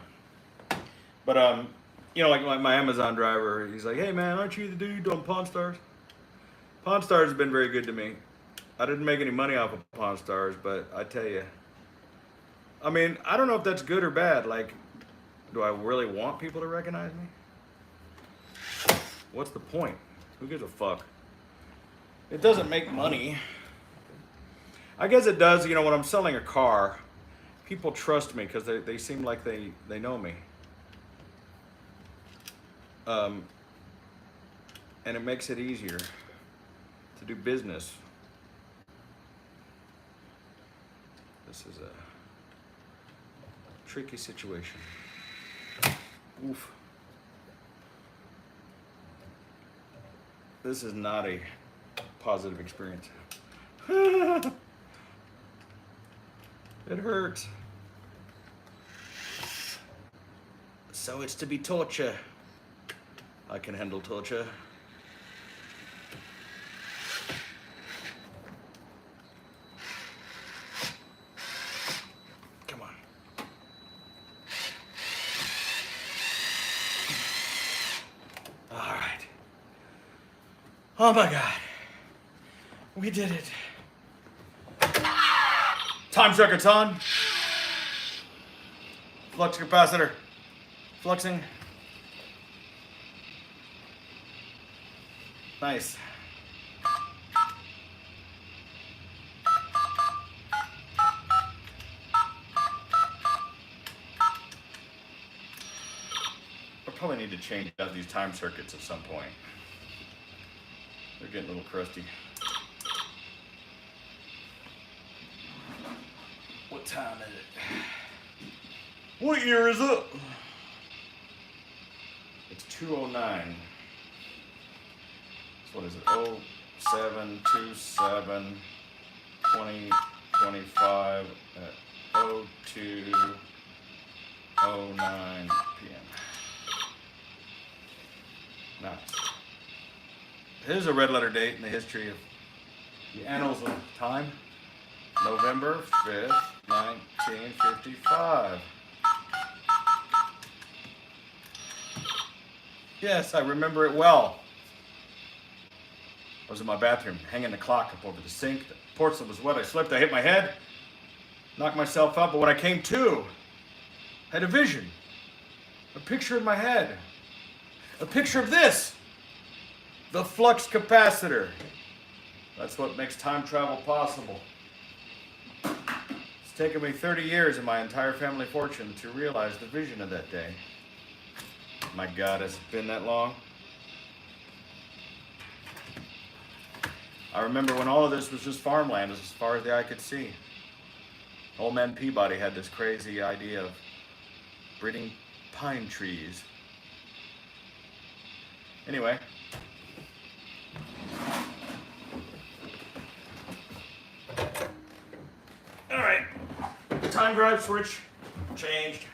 But you know, like my Amazon driver, he's like, "Hey man, aren't you the dude on Pawn Stars?" Pawn Stars has been very good to me. I didn't make any money off of Pawn Stars, but I tell you, I mean, I don't know if that's good or bad. Like, do I really want people to recognize me? What's the point? Who gives a fuck? It doesn't make money. I guess it does, you know, when I'm selling a car, people trust me because they seem like they know me. And it makes it easier to do business. This is a tricky situation. Oof. This is not a positive experience. It hurts. So it's to be torture. I can handle torture. Come on. All right. Oh my God. We did it. Time circuit's on. Flux capacitor. Fluxing. Nice. I probably need to change out these time circuits at some point. They're getting a little crusty. What time is it? What year is it? It's 209. So what is it? 0727 2025 at 0209 p.m. Nice. Here's a red letter date in the history of the annals of time. November 5th, 1955. Yes, I remember it well. I was in my bathroom, hanging the clock up over the sink. The porcelain was wet. I slipped. I hit my head, knocked myself out. But when I came to, I had a vision, a picture in my head, a picture of this, the flux capacitor. That's what makes time travel possible. It's taken me 30 years and my entire family fortune to realize the vision of that day. My God, has it been that long? I remember when all of this was just farmland as far as the eye could see. Old man Peabody had this crazy idea of breeding pine trees. Anyway. All right, time drive switch changed.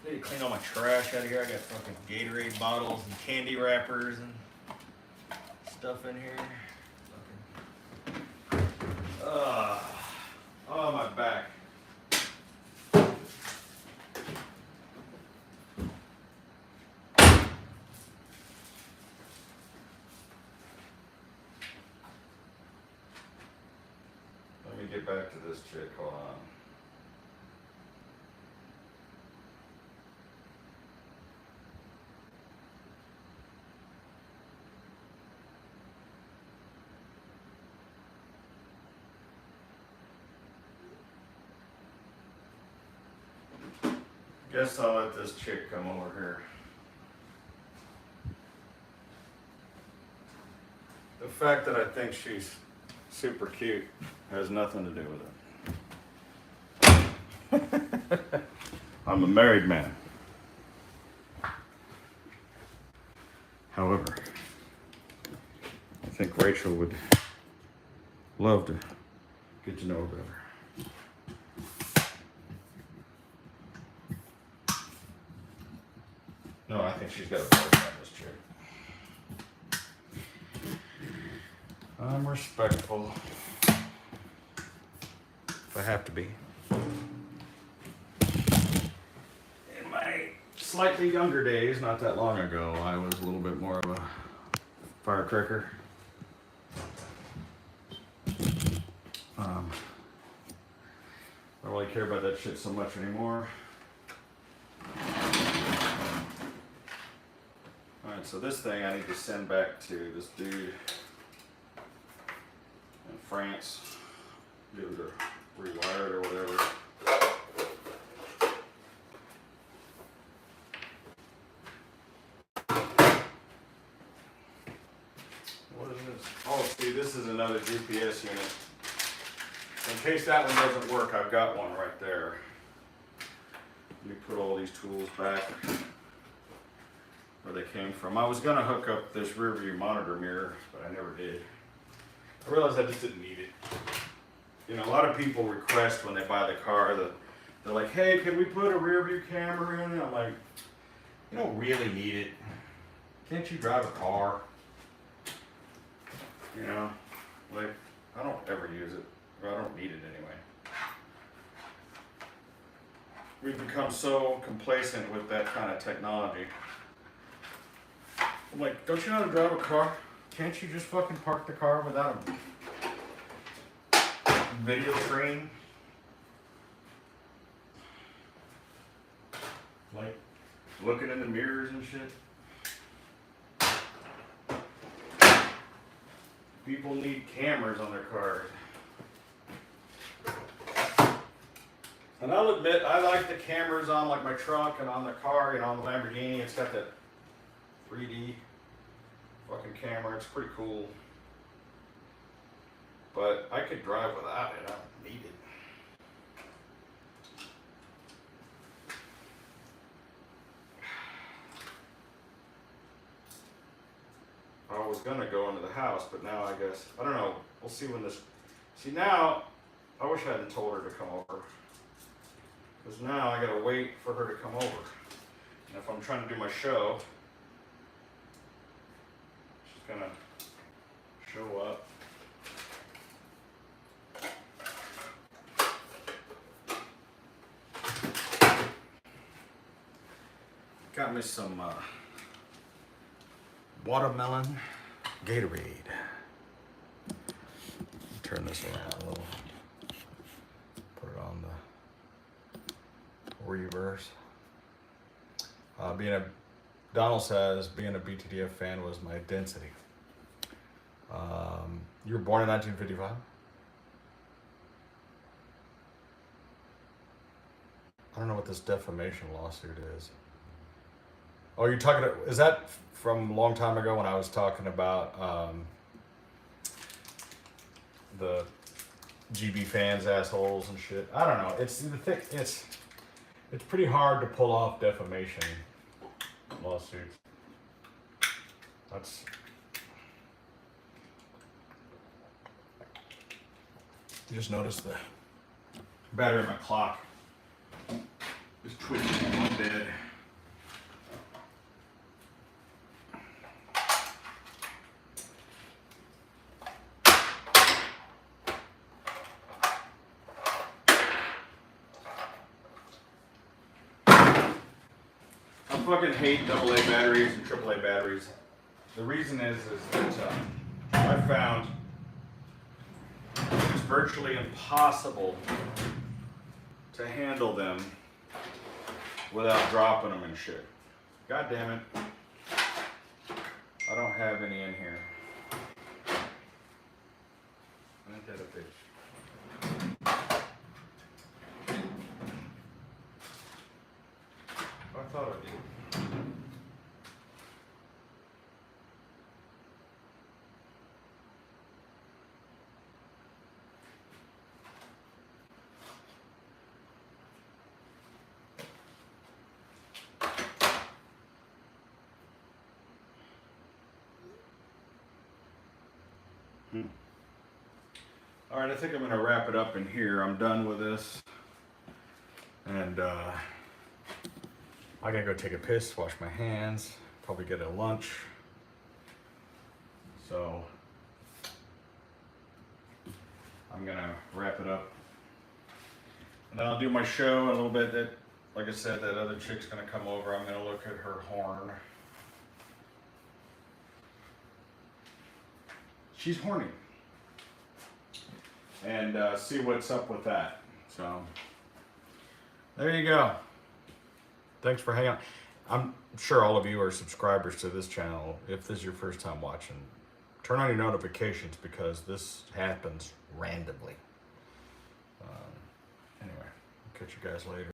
Need to clean all my trash out of here. I got fucking Gatorade bottles and candy wrappers and stuff in here. Fucking. Oh, my back. Let me get back to this chick. Hold on. Guess I'll let this chick come over here. fact that I think she's super cute has nothing to do with it. I'm a married man. However, I think Rachel would love to get to know her better. No, I think she's got a better than this chick. I'm respectful. If I have to be. In my slightly younger days, not that long ago, I was a little bit more of a firecracker. I don't really care about that shit so much anymore. Alright, so this thing I need to send back to this dude in France. Get him to rewire it or whatever. What is this? Oh, see, this is another GPS unit. In case that one doesn't work, I've got one right there. Let me put all these tools back where they came from. I was gonna hook up this rear view monitor mirror, but I never did. I realized I just didn't need it. You know, a lot of people request when they buy the car that they're like, hey, can we put a rear view camera in it? I'm like, you don't really need it. Can't you drive a car? You know, like, I don't ever use it. I don't need it anyway. We've become so complacent with that kind of technology. I'm like, don't you know how to drive a car? Can't you just fucking park the car without a video screen? Like, looking in the mirrors and shit. People need cameras on their cars. And I'll admit, I like the cameras on like my truck and on the car, you know, on the Lamborghini. It's got that 3D fucking camera. It's pretty cool. But I could drive without it. I don't need it. I was gonna go into the house, but now I guess, I don't know. We'll see when this, see now, I wish I hadn't told her to come over. Because now I gotta wait for her to come over. And if I'm trying to do my show, she's gonna show up. Got me some watermelon Gatorade. Turn this around a little. Put it on the reverse. Donald says being a BTDF fan was my density. You were born in 1955? I don't know what this defamation lawsuit is. Oh, you're talking, is that from a long time ago when I was talking about the GB fans, assholes and shit? I don't know. It's the thing. It's pretty hard to pull off defamation lawsuits. That's. You just noticed the battery in my clock is twitching in my bed. I fucking hate AA batteries and AAA batteries. The reason is that I found it's virtually impossible to handle them without dropping them and shit. God damn it. I don't have any in here. Ain't that a bitch? I thought I did. All right, I think I'm gonna wrap it up in here. I'm done with this. And I gotta go take a piss, wash my hands, probably get a lunch. So I'm gonna wrap it up. And then I'll do my show in a little bit. That, like I said, that other chick's gonna come over. I'm gonna look at her horn. She's horny. And see what's up with that. So there you go. Thanks for hanging out. I'm sure all of you are subscribers to this channel. If this is your first time watching, turn on your notifications because this happens randomly. Anyway, catch you guys later.